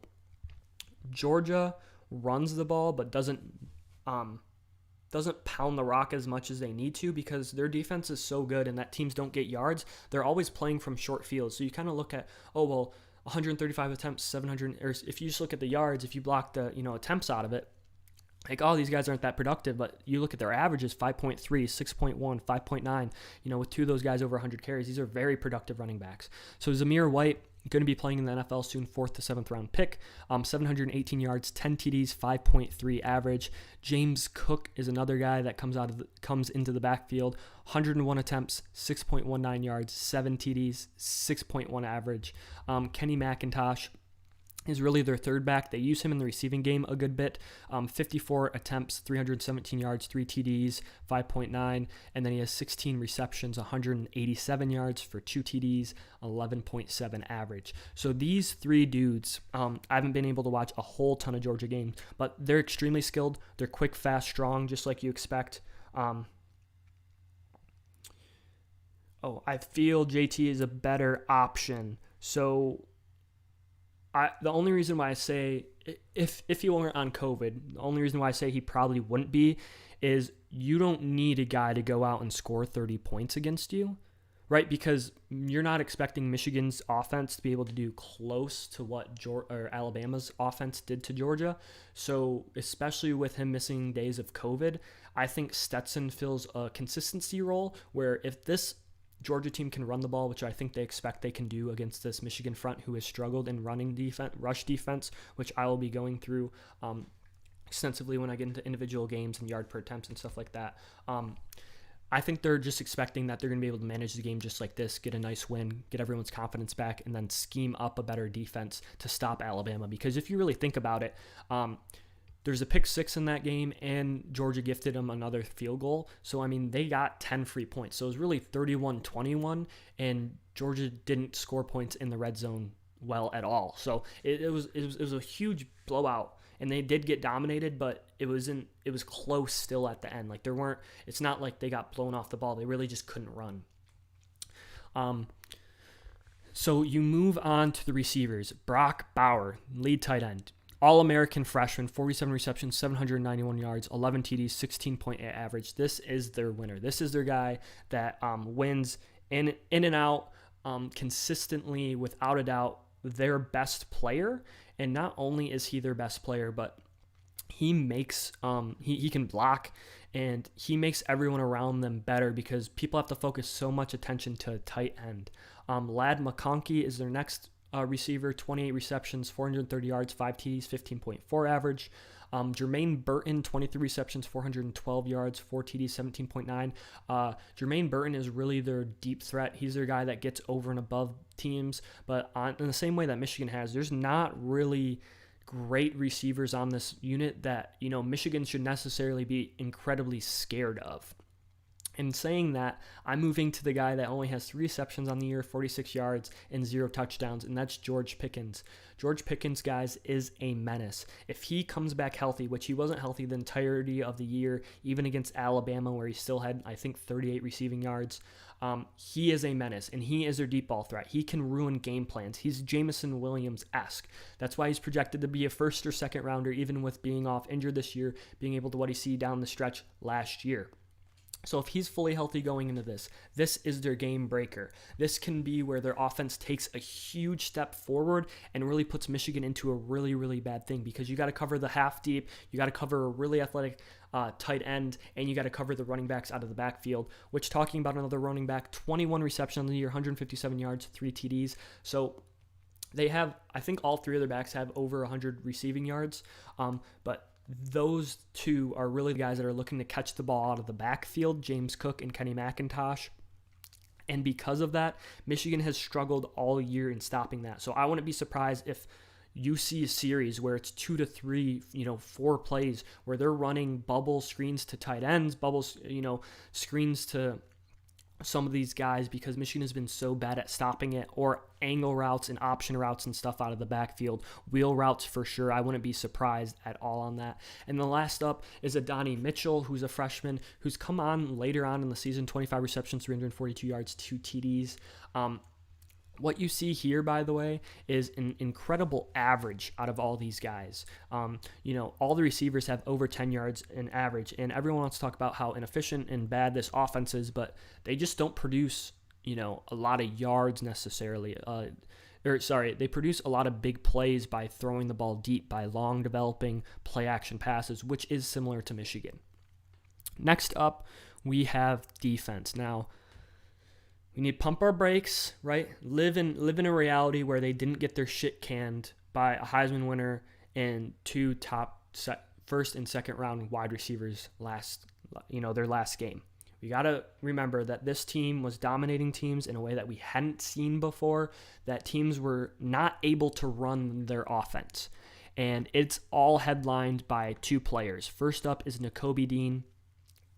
Georgia runs the ball, but doesn't doesn't pound the rock as much as they need to because their defense is so good and that teams don't get yards. They're always playing from short fields. So you kind of look at, 135 attempts, 700, or if you just look at the yards, if you block the, attempts out of it, like, these guys aren't that productive, but you look at their averages, 5.3, 6.1, 5.9, with two of those guys over 100 carries. These are very productive running backs. So Zamir White, going to be playing in the NFL soon, 4th to 7th round pick, 718 yards, 10 TDs, 5.3 average. James Cook is another guy that comes into the backfield, 101 attempts, 6.19 yards, 7 TDs, 6.1 average. Kenny McIntosh is really their third back. They use him in the receiving game a good bit. 54 attempts, 317 yards, 3 TDs, 5.9, and then he has 16 receptions, 187 yards for 2 TDs, 11.7 average. So these three dudes, I haven't been able to watch a whole ton of Georgia games, but they're extremely skilled. They're quick, fast, strong, just like you expect. I feel JT is a better option. So the only reason why I say, if he weren't on COVID, the only reason why I say he probably wouldn't be is you don't need a guy to go out and score 30 points against you, right? Because you're not expecting Michigan's offense to be able to do close to what Alabama's offense did to Georgia. So especially with him missing days of COVID, I think Stetson fills a consistency role where if this Georgia team can run the ball, which I think they expect they can do against this Michigan front who has struggled in running defense, rush defense, which I will be going through extensively when I get into individual games and yard per attempts and stuff like that. I think they're just expecting that they're going to be able to manage the game just like this, get a nice win, get everyone's confidence back, and then scheme up a better defense to stop Alabama. Because if you really think about it, there's a pick 6 in that game, and Georgia gifted them another field goal. So, they got 10 free points. So it was really 31-21, and Georgia didn't score points in the red zone well at all. So it was a huge blowout, and they did get dominated, but it was close still at the end. It's not like they got blown off the ball. They really just couldn't run. So you move on to the receivers. Brock Bauer, lead tight end. All-American freshman, 47 receptions, 791 yards, 11 TDs, 16.8 average. This is their winner. This is their guy that wins in and out consistently, without a doubt, their best player. And not only is he their best player, but he makes he can block, and he makes everyone around them better because people have to focus so much attention to a tight end. Lad McConkey is their next receiver, 28 receptions, 430 yards, 5 TDs, 15.4 average. Jermaine Burton, 23 receptions, 412 yards, 4 TDs, 17.9. Jermaine Burton is really their deep threat. He's their guy that gets over and above teams. But in the same way that Michigan has, there's not really great receivers on this unit that, Michigan should necessarily be incredibly scared of. In saying that, I'm moving to the guy that only has 3 receptions on the year, 46 yards, and 0 touchdowns, and that's George Pickens. George Pickens, guys, is a menace. If he comes back healthy, which he wasn't healthy the entirety of the year, even against Alabama, where he still had, I think, 38 receiving yards, he is a menace, and he is their deep ball threat. He can ruin game plans. He's Jameson Williams-esque. That's why he's projected to be a first or second rounder, even with being off injured this year, being able to what he see down the stretch last year. So if he's fully healthy going into this is their game breaker. This can be where their offense takes a huge step forward and really puts Michigan into a really, really bad thing, because you got to cover the half deep, you got to cover a really athletic tight end, and you got to cover the running backs out of the backfield, which, talking about another running back, 21 receptions on the year, 157 yards, 3 TDs. So they have, I think all three of their backs have over 100 receiving yards, but those two are really the guys that are looking to catch the ball out of the backfield, James Cook and Kenny McIntosh. And because of that, Michigan has struggled all year in stopping that. So I wouldn't be surprised if you see a series where it's 2 to 3, 4 plays where they're running bubble screens to tight ends, bubbles, screens to some of these guys, because Michigan has been so bad at stopping it, or angle routes and option routes and stuff out of the backfield, wheel routes for sure. I wouldn't be surprised at all on that. And the last up is a Donnie Mitchell, who's a freshman, who's come on later on in the season, 25 receptions, 342 yards, 2 TDs. What you see here, by the way, is an incredible average out of all these guys. All the receivers have over 10 yards in average, and everyone wants to talk about how inefficient and bad this offense is, but they just don't produce, a lot of yards necessarily. They produce a lot of big plays by throwing the ball deep, by long developing play action passes, which is similar to Michigan. Next up, we have defense. Now, we need to pump our brakes, right? Live in a reality where they didn't get their shit canned by a Heisman winner and two first and second round wide receivers their last game. We got to remember that this team was dominating teams in a way that we hadn't seen before, that teams were not able to run their offense. And it's all headlined by two players. First up is Nikobi Dean.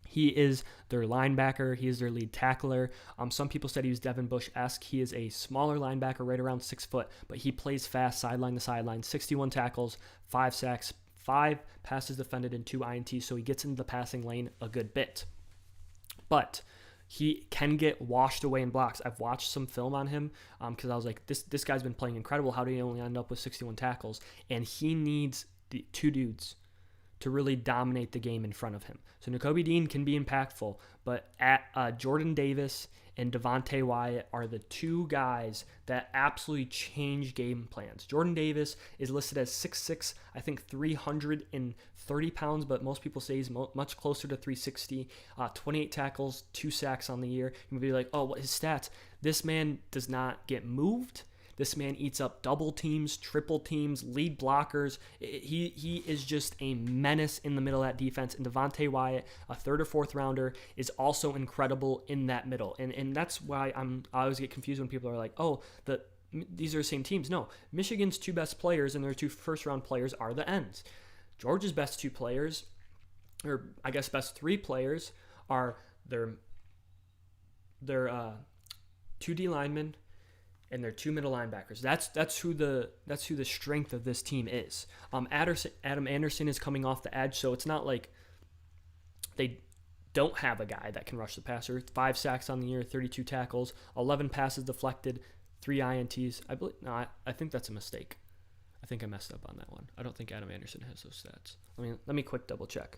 He is their linebacker. He is their lead tackler. Some people said he was Devin Bush-esque. He is a smaller linebacker, right around 6 foot, but he plays fast, sideline to sideline, 61 tackles, 5 sacks, 5 passes defended, and 2 INTs, so he gets into the passing lane a good bit. But he can get washed away in blocks. I've watched some film on him because I was like, this guy's been playing incredible. How did he only end up with 61 tackles? And he needs the 2 dudes to really dominate the game in front of him. So Nikobi Dean can be impactful, but Jordan Davis and Devontae Wyatt are the 2 guys that absolutely change game plans. Jordan Davis is listed as 6'6", I think 330 pounds, but most people say he's much closer to 360. 28 tackles, 2 sacks on the year. You would be like, oh, what his stats? This man does not get moved. This man eats up double teams, triple teams, lead blockers. He is just a menace in the middle of that defense. And Devontae Wyatt, a 3rd or 4th rounder, is also incredible in that middle. And that's why I always get confused when people are like, oh, these are the same teams. No, Michigan's 2 best players and their 2 first-round players are the ends. Georgia's best 2 players, or I guess best 3 players, are their 2 D linemen and their 2 middle linebackers. That's who the strength of this team is. Adam Anderson is coming off the edge, so it's not like they don't have a guy that can rush the passer. 5 sacks on the year, 32 tackles, 11 passes deflected, 3 INTs. I think that's a mistake. I think I messed up on that one. I don't think Adam Anderson has those stats. Let me quick double check.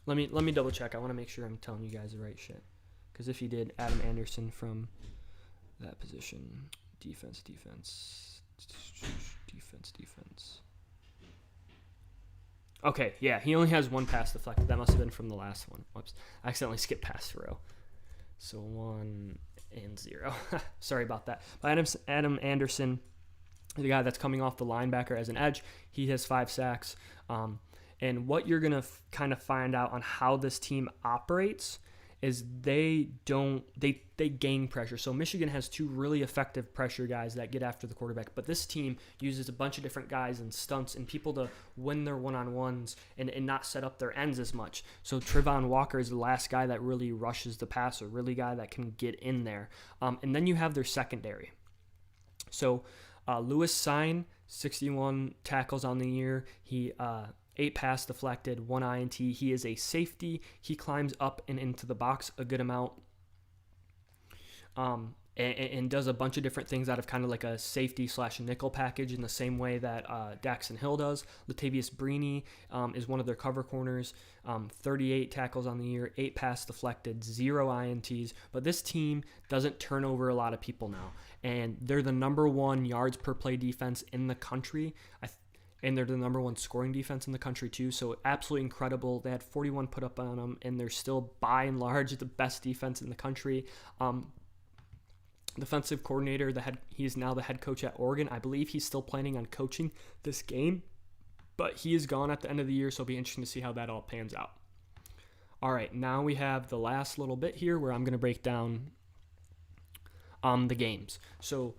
Let me double check. I want to make sure I'm telling you guys the right shit. Because if he did, Adam Anderson from that position, defense. Okay, yeah, he only has 1 pass deflected. That must have been from the last one. Whoops, I accidentally skipped past the row. So 1 and 0. Sorry about that. But Adam Anderson, the guy that's coming off the linebacker as an edge, he has 5 sacks. And what you're going to kind of find out on how this team operates is they gain pressure. So Michigan has 2 really effective pressure guys that get after the quarterback, but this team uses a bunch of different guys and stunts and people to win their one-on-ones and not set up their ends as much. So Trevon Walker is the last guy that really rushes the passer, really guy that can get in there. And then you have their secondary. So Lewis Sine, 61 tackles on the year. He 8 pass deflected, 1 INT. He is a safety. He climbs up and into the box a good amount, and does a bunch of different things out of kind of like a safety / nickel package in the same way that Daxton Hill does. Latavius Brini is one of their cover corners. 38 tackles on the year, 8 pass deflected, 0 INTs. But this team doesn't turn over a lot of people now, and they're the number 1 yards per play defense in the country. And they're the number 1 scoring defense in the country too, so absolutely incredible. They had 41 put up on them, and they're still by and large the best defense in the country. Defensive coordinator, he is now the head coach at Oregon. I believe he's still planning on coaching this game, but he is gone at the end of the year, so it'll be interesting to see how that all pans out. All right, now we have the last little bit here where I'm going to break down the games. So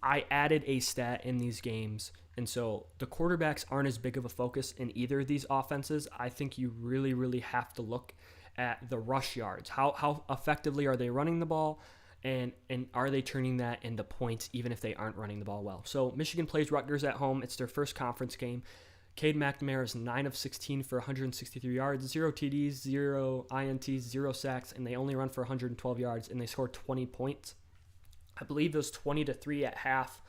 I added a stat in these games. And so the quarterbacks aren't as big of a focus in either of these offenses. I think you really, really have to look at the rush yards. How effectively are they running the ball, and are they turning that into points even if they aren't running the ball well? So Michigan plays Rutgers at home. It's their first conference game. Kade Mcnamara is 9 of 16 for 163 yards, 0 TDs, 0 INTs, 0 sacks, and they only run for 112 yards, and they scored 20 points. I believe it was 20-3 at half.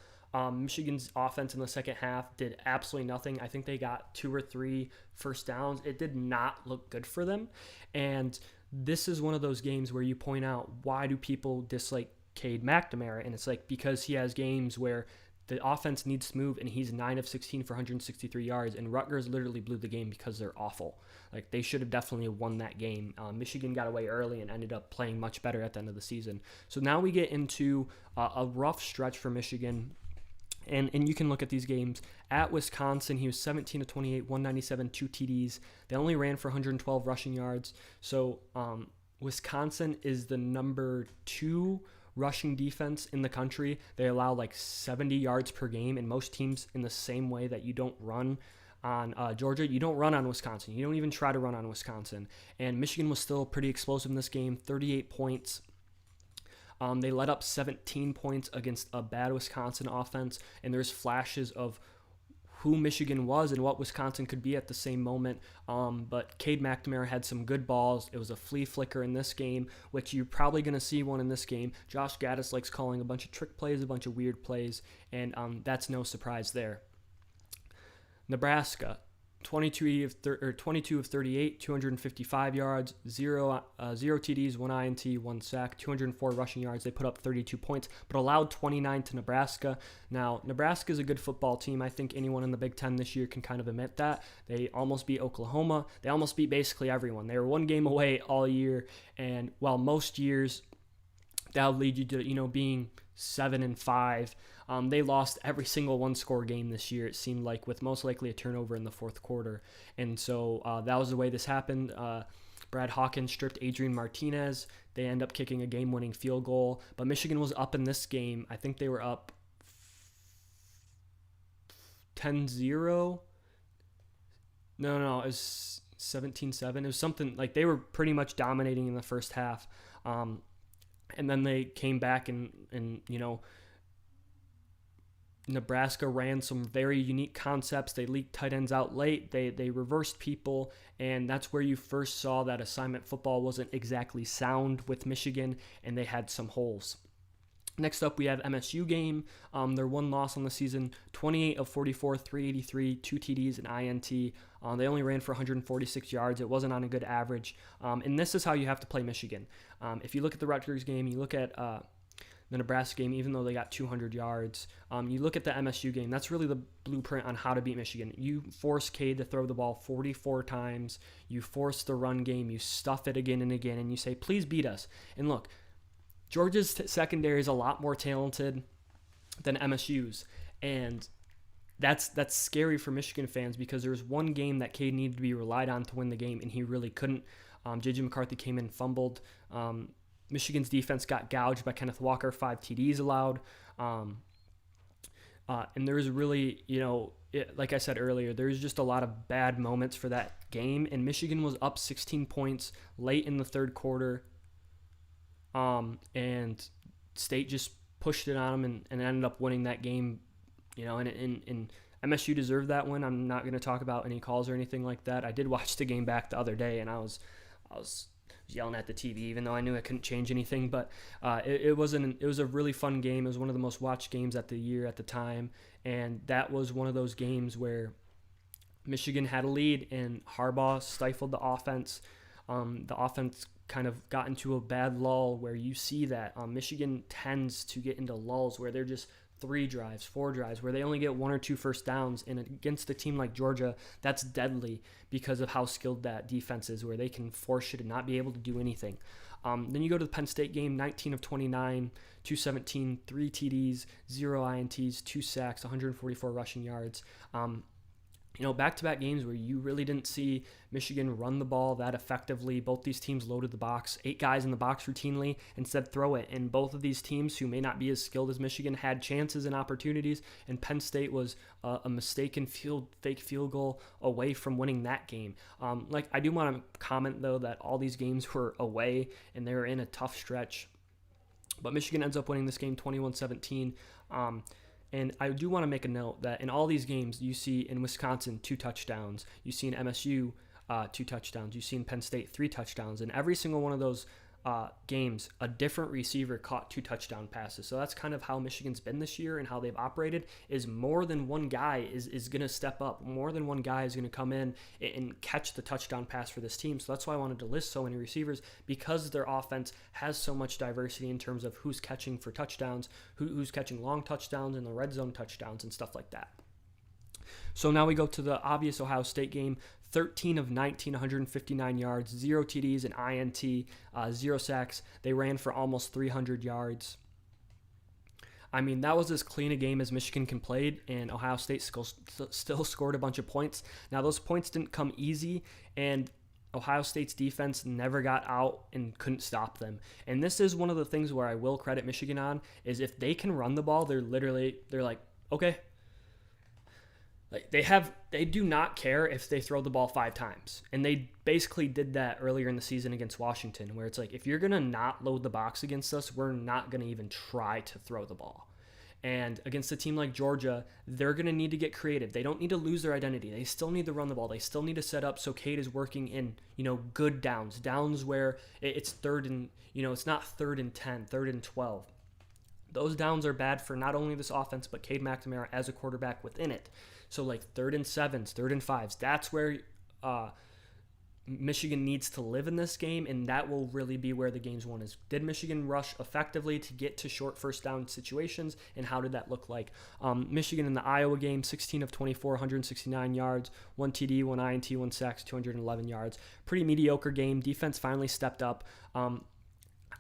Michigan's offense in the second half did absolutely nothing. I think they got 2 or 3 first downs. It did not look good for them. And this is one of those games where you point out, why do people dislike Kade Mcnamara? And it's like, because he has games where the offense needs to move, and he's 9 of 16 for 163 yards, and Rutgers literally blew the game because they're awful. Like, they should have definitely won that game. Michigan got away early and ended up playing much better at the end of the season. So now we get into a rough stretch for Michigan. And you can look at these games. At Wisconsin, he was 17 of 28, 197, 2 TDs. They only ran for 112 rushing yards. So Wisconsin is the number 2 rushing defense in the country. They allow like 70 yards per game, and most teams, in the same way that you don't run on Georgia, you don't run on Wisconsin. You don't even try to run on Wisconsin. And Michigan was still pretty explosive in this game, 38 points. They let up 17 points against a bad Wisconsin offense, and there's flashes of who Michigan was and what Wisconsin could be at the same moment. But Kade Mcnamara had some good balls. It was a flea flicker in this game, which you're probably going to see one in this game. Josh Gaddis likes calling a bunch of trick plays, a bunch of weird plays, and that's no surprise there. Nebraska, 22 of 38, 255 yards, 0 TDs, 1 INT, 1 sack, 204 rushing yards. They put up 32 points, but allowed 29 to Nebraska. Now, Nebraska is a good football team. I think anyone in the Big Ten this year can kind of admit that. They almost beat Oklahoma. They almost beat basically everyone. They were one game away all year, and while most years that would lead you to, being 7-5, they lost every single one-score game this year, it seemed like, with most likely a turnover in the fourth quarter. And so that was the way this happened. Brad Hawkins stripped Adrian Martinez. They end up kicking a game-winning field goal. But Michigan was up in this game. I think they were up 10-0. No, it was 17-7. It was something like they were pretty much dominating in the first half. And then they came back and Nebraska ran some very unique concepts. They leaked tight ends out late. They reversed people, and that's where you first saw that assignment football wasn't exactly sound with Michigan, and they had some holes. Next up, we have MSU game. Their one loss on the season, 28 of 44, 383, 2 TDs, and INT. They only ran for 146 yards. It wasn't on a good average. And this is how you have to play Michigan. If you look at the Rutgers game, you look at the Nebraska game, even though they got 200 yards, you look at the MSU game, that's really the blueprint on how to beat Michigan. You force Kade to throw the ball 44 times. You force the run game. You stuff it again and again, and you say, please beat us. And look, Georgia's secondary is a lot more talented than MSU's, and that's scary for Michigan fans because there was one game that Kade needed to be relied on to win the game, and he really couldn't. J.J. McCarthy came in, fumbled. Michigan's defense got gouged by Kenneth Walker, 5 TDs allowed. And there was really, like I said earlier, there's just a lot of bad moments for that game, and Michigan was up 16 points late in the third quarter. And State just pushed it on them and ended up winning that game, and MSU deserved that win. I'm not going to talk about any calls or anything like that. I did watch the game back the other day, and I was yelling at the TV, even though I knew I couldn't change anything. But it was a really fun game. It was one of the most watched games at the year at the time, and that was one of those games where Michigan had a lead, and Harbaugh stifled the offense. The offense kind of got into a bad lull where you see that Michigan tends to get into lulls where they're just 3 drives, 4 drives, where they only get 1 or 2 first downs. And against a team like Georgia, that's deadly because of how skilled that defense is, where they can force you to not be able to do anything. Then you go to the Penn State game, 19 of 29, 217, 3 TDs, 0 INTs, 2 sacks, 144 rushing yards. Back-to-back games where you really didn't see Michigan run the ball that effectively. Both these teams loaded the box, 8 guys in the box routinely, and said throw it. And both of these teams, who may not be as skilled as Michigan, had chances and opportunities, and Penn State was a mistaken fake field goal away from winning that game. I do want to comment, though, that all these games were away, and they were in a tough stretch. But Michigan ends up winning this game 21-17. And I do want to make a note that in all these games, you see in Wisconsin 2 touchdowns, you see in MSU 2 touchdowns, you see in Penn State 3 touchdowns, and every single one of those games, a different receiver caught 2 touchdown passes. So that's kind of how Michigan's been this year and how they've operated, is more than one guy is going to step up. More than one guy is going to come in and catch the touchdown pass for this team. So that's why I wanted to list so many receivers, because their offense has so much diversity in terms of who's catching for touchdowns, who's catching long touchdowns and the red zone touchdowns and stuff like that. So now we go to the obvious Ohio State game. 13 of 19, 159 yards, 0 TDs, an INT, 0 sacks. They ran for almost 300 yards. I mean, that was as clean a game as Michigan can play, and Ohio State still scored a bunch of points. Now, those points didn't come easy, and Ohio State's defense never got out and couldn't stop them. And this is one of the things where I will credit Michigan on, is if they can run the ball, they're like, okay. Like they do not care if they throw the ball 5 times. And they basically did that earlier in the season against Washington, where it's like, if you're going to not load the box against us, we're not going to even try to throw the ball. And against a team like Georgia, they're going to need to get creative. They don't need to lose their identity. They still need to run the ball. They still need to set up so Kade is working in, good downs where it's third and, it's not 3rd and 10, 3rd and 12. Those downs are bad for not only this offense, but Kade Mcnamara as a quarterback within it. So like 3rd and 7s, 3rd and 5s, that's where Michigan needs to live in this game, and that will really be where the game's won is. Did Michigan rush effectively to get to short first down situations, and how did that look like? Michigan in the Iowa game, 16 of 24, 169 yards, 1 TD, 1 INT, 1 sacks, 211 yards. Pretty mediocre game. Defense finally stepped up.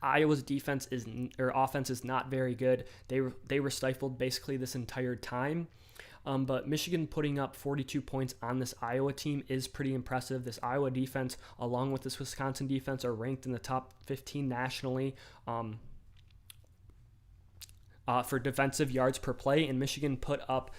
Iowa's offense is not very good. They were stifled basically this entire time. But Michigan putting up 42 points on this Iowa team is pretty impressive. This Iowa defense, along with this Wisconsin defense, are ranked in the top 15 nationally for defensive yards per play. And Michigan put up,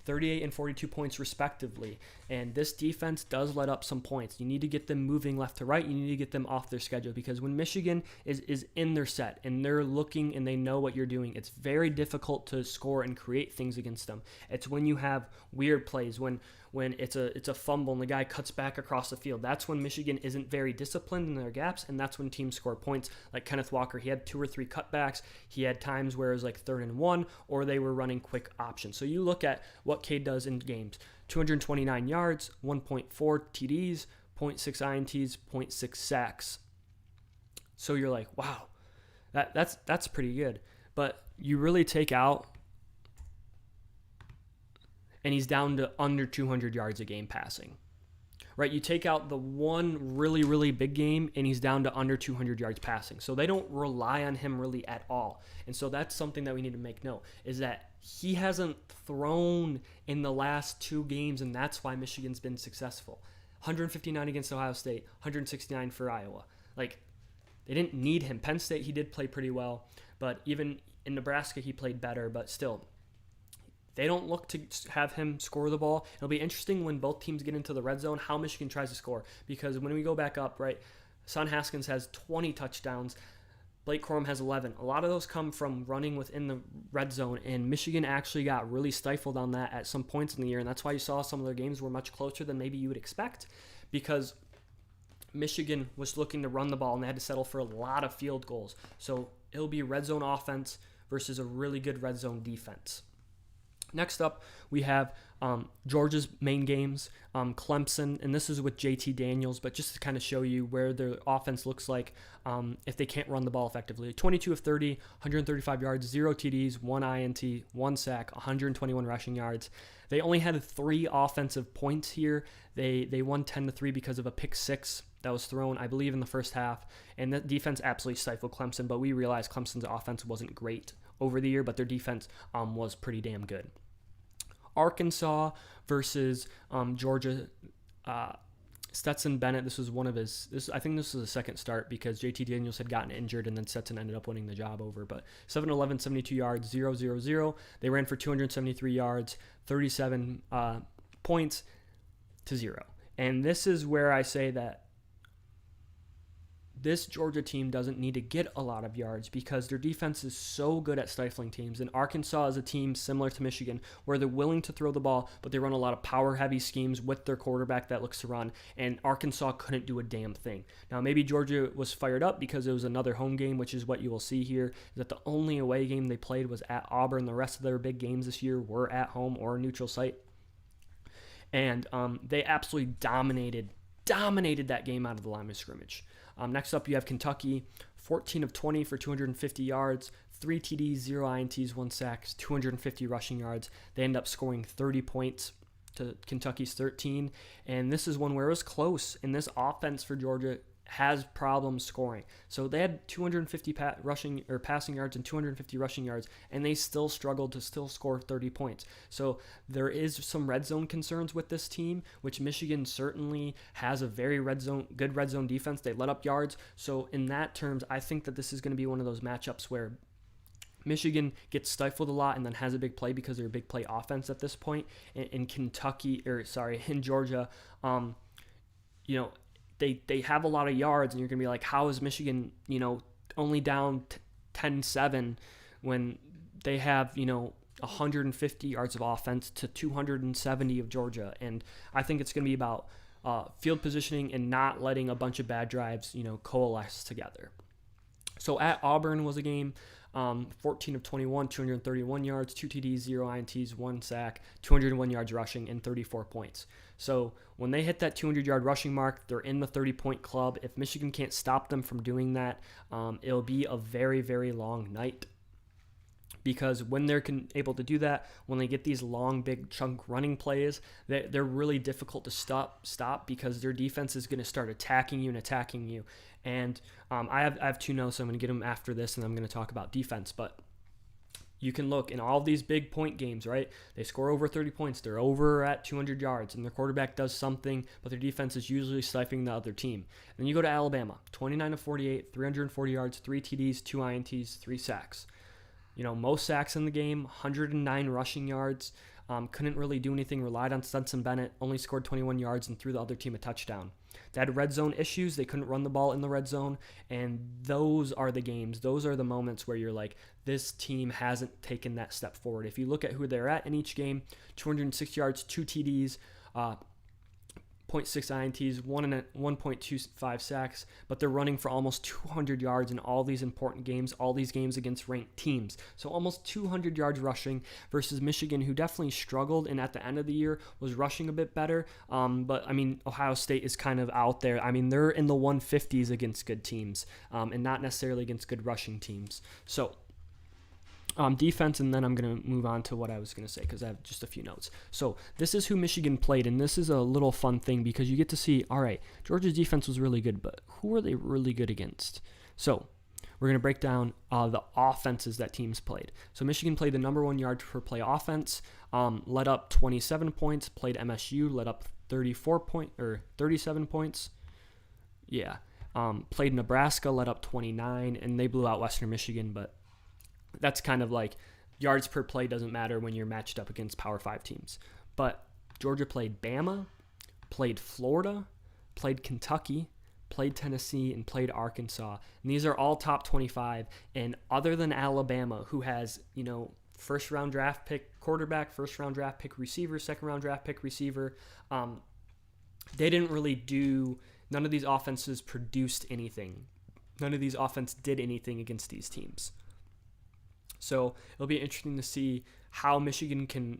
38 and 42 points respectively. And this defense does let up some points. You need to get them moving left to right. You need to get them off their schedule, because when Michigan is in their set and they're looking and they know what you're doing, it's very difficult to score and create things against them. It's when you have weird plays, when it's a fumble and the guy cuts back across the field. That's when Michigan isn't very disciplined in their gaps, and that's when teams score points. Like Kenneth Walker, he had 2 or 3 cutbacks. He had times where it was like 3rd and 1, or they were running quick options. So you look at what Kade does in games. 229 yards, 1.4 TDs, 0.6 INTs, 0.6 sacks. So you're like, wow, that's pretty good. But you really take out, and he's down to under 200 yards a game passing. Right? You take out the one really, really big game, and he's down to under 200 yards passing. So they don't rely on him really at all. And so that's something that we need to make note, is that he hasn't thrown in the last 2 games, and that's why Michigan's been successful. 159 against Ohio State, 169 for Iowa. Like, they didn't need him. Penn State, he did play pretty well, but even in Nebraska, he played better, but still, they don't look to have him score the ball. It'll be interesting when both teams get into the red zone how Michigan tries to score, because when we go back up, right, Son Haskins has 20 touchdowns. Blake Korem has 11. A lot of those come from running within the red zone, and Michigan actually got really stifled on that at some points in the year, and that's why you saw some of their games were much closer than maybe you would expect, because Michigan was looking to run the ball, and they had to settle for a lot of field goals. So it'll be red zone offense versus a really good red zone defense. Next up, we have Georgia's main games, Clemson, and this is with JT Daniels, but just to kind of show you where their offense looks like if they can't run the ball effectively. 22 of 30, 135 yards, 0 TDs, 1 INT, 1 sack, 121 rushing yards. They only had 3 offensive points here. They won 10-3 because of a pick 6 that was thrown, I believe, in the first half, and the defense absolutely stifled Clemson, but we realized Clemson's offense wasn't great over the year, but their defense was pretty damn good. Arkansas versus Georgia. Stetson Bennett, this was one of his, I think this was the second start because JT Daniels had gotten injured and then Stetson ended up winning the job over. But 7-11, 72 yards, 0-0-0. They ran for 273 yards, 37 points to 0. And this is where I say that this Georgia team doesn't need to get a lot of yards because their defense is so good at stifling teams. And Arkansas is a team similar to Michigan where they're willing to throw the ball, but they run a lot of power-heavy schemes with their quarterback that looks to run, and Arkansas couldn't do a damn thing. Now, maybe Georgia was fired up because it was another home game, which is what you will see here, is that the only away game they played was at Auburn. The rest of their big games this year were at home or a neutral site. And they absolutely dominated that game out of the line of scrimmage. Next up, you have Kentucky, 14 of 20 for 250 yards, 3 TDs, 0 INTs, 1 sack, 250 rushing yards. They end up scoring 30 points to Kentucky's 13. And this is one where it was close. And this offense for Georgia has problems scoring. So they had 250 passing yards and 250 rushing yards, and they still struggled to still score 30 points. So there is some red zone concerns with this team, which Michigan certainly has a very good red zone defense. They let up yards. So in that terms, I think that this is going to be one of those matchups where Michigan gets stifled a lot and then has a big play because they're a big play offense at this point. In Georgia, They have a lot of yards, and you're going to be like, how is Michigan, only down 10-7 when they have, 150 yards of offense to 270 of Georgia? And I think it's going to be about field positioning and not letting a bunch of bad drives, coalesce together. So at Auburn was a game, 14 of 21, 231 yards, 2 TDs, 0 INTs, 1 sack, 201 yards rushing, and 34 points. So when they hit that 200-yard rushing mark, they're in the 30-point club. If Michigan can't stop them from doing that, it'll be a very, very long night. Because when they're able to do that, when they get these long, big chunk running plays, they're really difficult to stop because their defense is going to start attacking you. And I have 2 notes, so I'm going to get them after this, and I'm going to talk about defense. But you can look in all these big point games, right? They score over 30 points. They're over at 200 yards, and their quarterback does something, but their defense is usually stifling the other team. And then you go to Alabama, 29 of 48, 340 yards, 3 TDs, 2 INTs, 3 sacks. Most sacks in the game, 109 rushing yards. Couldn't really do anything, relied on Stetson Bennett, only scored 21 yards and threw the other team a touchdown. They had red zone issues. They couldn't run the ball in the red zone, and those are the games. Those are the moments where you're like, this team hasn't taken that step forward. If you look at who they're at in each game, 206 yards, 2 TDs, 0.6 INTs, 1.25 sacks, but they're running for almost 200 yards in all these important games, all these games against ranked teams. So almost 200 yards rushing versus Michigan, who definitely struggled and at the end of the year was rushing a bit better. But Ohio State is kind of out there. They're in the 150s against good teams and not necessarily against good rushing teams. So defense, and then I'm going to move on to what I was going to say because I have just a few notes. So this is who Michigan played, and this is a little fun thing because you get to see, all right, Georgia's defense was really good, but who are they really good against? So we're going to break down the offenses that teams played. So Michigan played the number 1 yard per play offense, let up 27 points, played MSU, let up 37 points. Yeah. Played Nebraska, let up 29, and they blew out Western Michigan, but that's kind of like yards per play doesn't matter when you're matched up against Power 5 teams. But Georgia played Bama, played Florida, played Kentucky, played Tennessee, and played Arkansas. And these are all top 25. And other than Alabama, who has, first-round draft pick quarterback, first-round draft pick receiver, second-round draft pick receiver, they didn't really none of these offenses produced anything. None of these offenses did anything against these teams. So it'll be interesting to see how Michigan can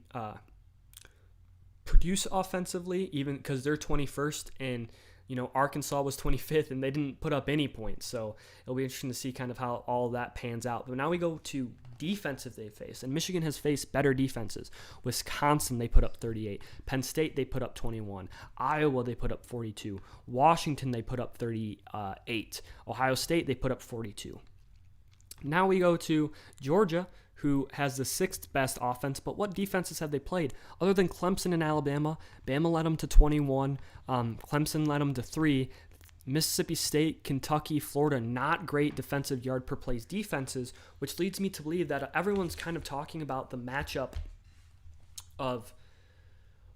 produce offensively, even because they're 21st and, Arkansas was 25th and they didn't put up any points. So it'll be interesting to see kind of how all that pans out. But now we go to defenses they face, and Michigan has faced better defenses. Wisconsin, they put up 38. Penn State, they put up 21. Iowa, they put up 42. Washington, they put up 38. Ohio State, they put up 42. Now we go to Georgia, who has the 6th best offense, but what defenses have they played? Other than Clemson and Alabama, Bama led them to 21, Clemson led them to 3, Mississippi State, Kentucky, Florida, not great defensive yard per plays defenses, which leads me to believe that everyone's kind of talking about the matchup of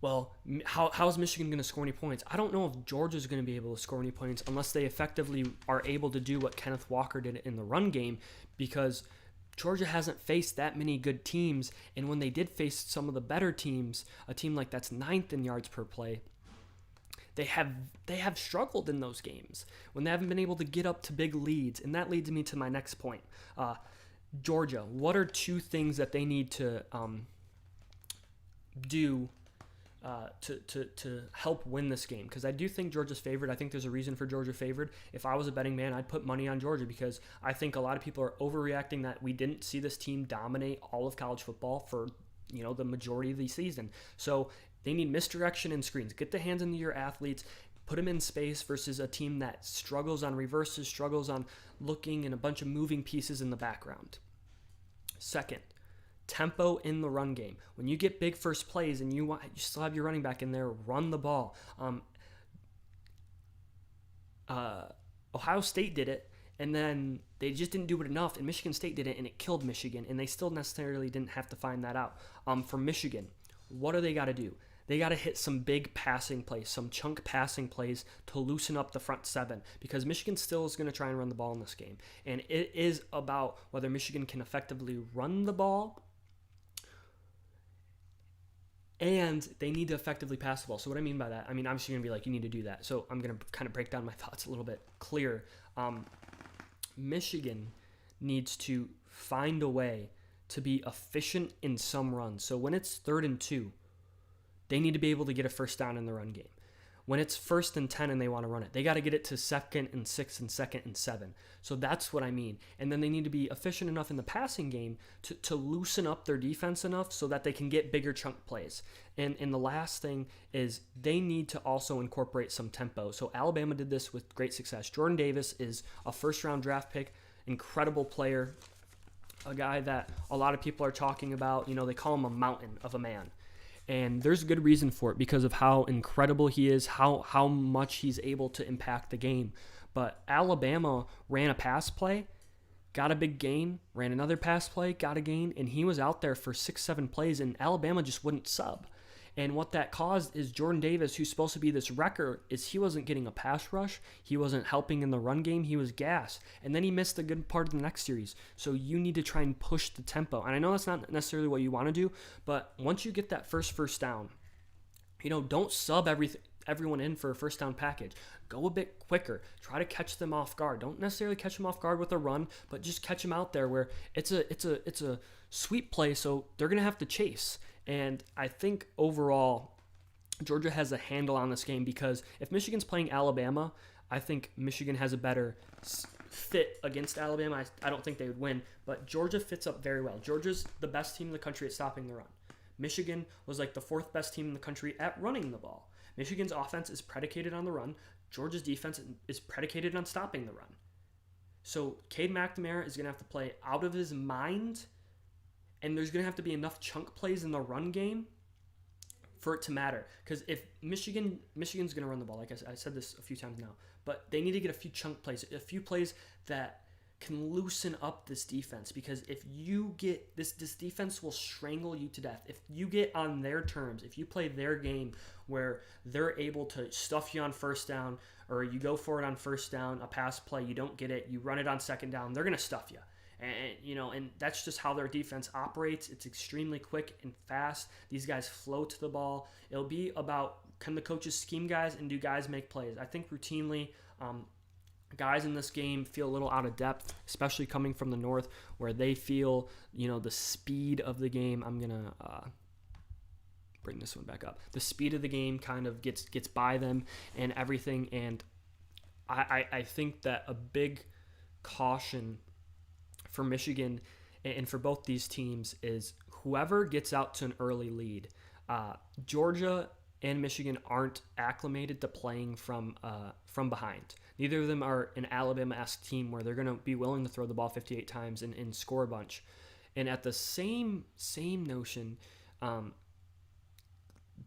well, how is Michigan going to score any points? I don't know if Georgia's going to be able to score any points unless they effectively are able to do what Kenneth Walker did in the run game, because Georgia hasn't faced that many good teams, and when they did face some of the better teams, a team like that's 9th in yards per play, they have struggled in those games when they haven't been able to get up to big leads. And that leads me to my next point. Georgia, what are 2 things that they need to do to help win this game? Because I do think Georgia's favored. I think there's a reason for Georgia favored. If I was a betting man, I'd put money on Georgia, because I think a lot of people are overreacting that we didn't see this team dominate all of college football for the majority of the season. So they need misdirection and screens. Get the hands into your athletes, put them in space versus a team that struggles on reverses, struggles on looking, and a bunch of moving pieces in the background. Second, tempo in the run game. When you get big first plays and you still have your running back in there, run the ball. Ohio State did it, and then they just didn't do it enough, and Michigan State did it, and it killed Michigan, and they still necessarily didn't have to find that out. For Michigan, what do they got to do? They got to hit some big passing plays, some chunk passing plays to loosen up the front 7, because Michigan still is going to try and run the ball in this game. And it is about whether Michigan can effectively run the ball, and they need to effectively pass the ball. So what I mean by that, I'm obviously going to be like, you need to do that. So I'm going to kind of break down my thoughts a little bit clearer. Michigan needs to find a way to be efficient in some runs. So when it's 3rd and 2, they need to be able to get a first down in the run game. When it's 1st and 10 and they want to run it, they got to get it to 2nd and 6 and 2nd and 7. So that's what I mean. And then they need to be efficient enough in the passing game to loosen up their defense enough so that they can get bigger chunk plays. And the last thing is they need to also incorporate some tempo. So Alabama did this with great success. Jordan Davis is a first-round draft pick, incredible player, a guy that a lot of people are talking about. They call him a mountain of a man. And there's a good reason for it because of how incredible he is, how much he's able to impact the game. But Alabama ran a pass play, got a big gain, ran another pass play, got a gain, and he was out there for 6-7 plays, and Alabama just wouldn't sub. And what that caused is Jordan Davis, who's supposed to be this wrecker, is he wasn't getting a pass rush. He wasn't helping in the run game. He was gas. And then he missed a good part of the next series. So you need to try and push the tempo. And I know that's not necessarily what you want to do, but once you get that first down, don't sub everyone in for a first down package. Go a bit quicker. Try to catch them off guard. Don't necessarily catch them off guard with a run, but just catch them out there where it's a sweep play, so they're going to have to chase. And I think overall, Georgia has a handle on this game because if Michigan's playing Alabama, I think Michigan has a better fit against Alabama. I don't think they would win, but Georgia fits up very well. Georgia's the best team in the country at stopping the run. Michigan was like the 4th best team in the country at running the ball. Michigan's offense is predicated on the run. Georgia's defense is predicated on stopping the run. So Kade Mcnamara is going to have to play out of his mind, and there's going to have to be enough chunk plays in the run game for it to matter. Because if Michigan's going to run the ball, like I said this a few times now, but they need to get a few chunk plays, a few plays that can loosen up this defense. Because if you get this defense will strangle you to death. If you get on their terms, if you play their game where they're able to stuff you on first down, or you go for it on first down, a pass play, you don't get it, you run it on second down, they're going to stuff you. And that's just how their defense operates. It's extremely quick and fast. These guys flow to the ball. It'll be about, can the coaches scheme guys and do guys make plays? I think routinely guys in this game feel a little out of depth, especially coming from the north where they feel, the speed of the game. I'm going to bring this one back up. The speed of the game kind of gets by them and everything. And I think that a big caution for Michigan and for both these teams is whoever gets out to an early lead. Georgia and Michigan aren't acclimated to playing from behind. Neither of them are an Alabama-esque team where they're going to be willing to throw the ball 58 times and score a bunch. And at the same notion,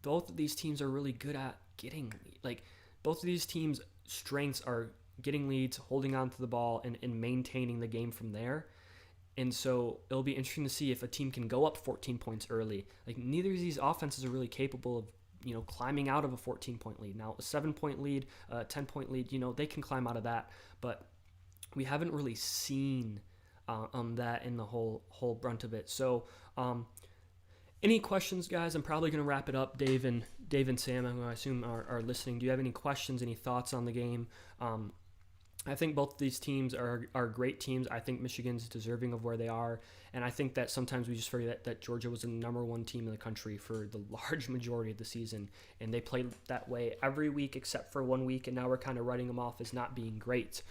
both of these teams are really good at getting, both of these teams' strengths are getting leads, holding on to the ball, and maintaining the game from there. And so it'll be interesting to see if a team can go up 14 points early. Neither of these offenses are really capable of, climbing out of a 14-point lead. Now, a 7-point lead, a 10-point lead, they can climb out of that, but we haven't really seen that in the whole brunt of it. So, any questions, guys? I'm probably going to wrap it up. Dave and Sam, who I assume are listening, do you have any questions, any thoughts on the game? I think both of these teams are great teams. I think Michigan's deserving of where they are, and I think that sometimes we just forget that Georgia was the number one team in the country for the large majority of the season, and they played that way every week except for 1 week, and now we're kind of writing them off as not being great.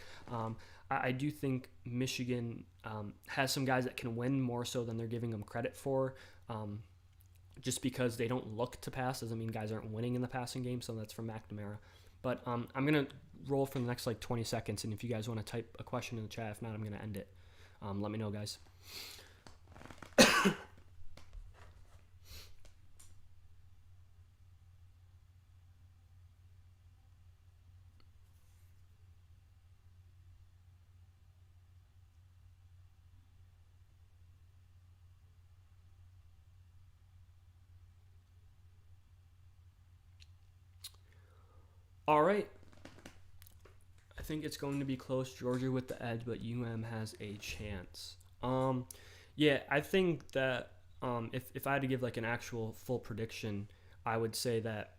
I do think Michigan has some guys that can win more so than they're giving them credit for. Just because they don't look to pass doesn't mean guys aren't winning in the passing game, so that's from McNamara. But I'm going to roll for the next 20 seconds, and if you guys want to type a question in the chat, if not, I'm going to end it. Let me know, guys. All right. I think it's going to be close. Georgia with the edge, but has a chance. Yeah, I think that if I had to give an actual full prediction, I would say that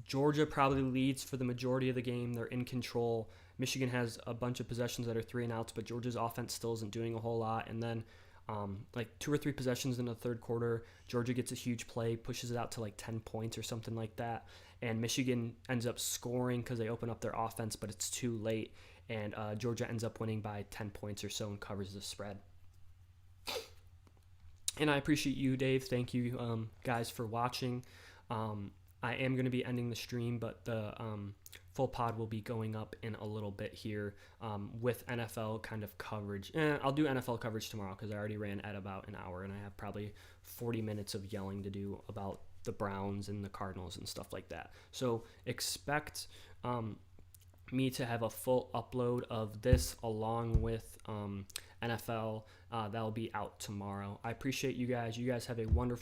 Georgia probably leads for the majority of the game. They're in control. Michigan has a bunch of possessions that are 3 and outs, but Georgia's offense still isn't doing a whole lot. And then 2 or 3 possessions in the third quarter, Georgia gets a huge play, pushes it out to 10 points or something like that. And Michigan ends up scoring because they open up their offense, but it's too late. And Georgia ends up winning by 10 points or so and covers the spread. And I appreciate you, Dave. Thank you, guys, for watching. I am going to be ending the stream, but the full pod will be going up in a little bit here with NFL kind of coverage. I'll do NFL coverage tomorrow because I already ran at about an hour, and I have probably 40 minutes of yelling to do about the Browns and the Cardinals and stuff like that. So expect me to have a full upload of this along with NFL. That'll be out tomorrow. I appreciate you guys. You guys have a wonderful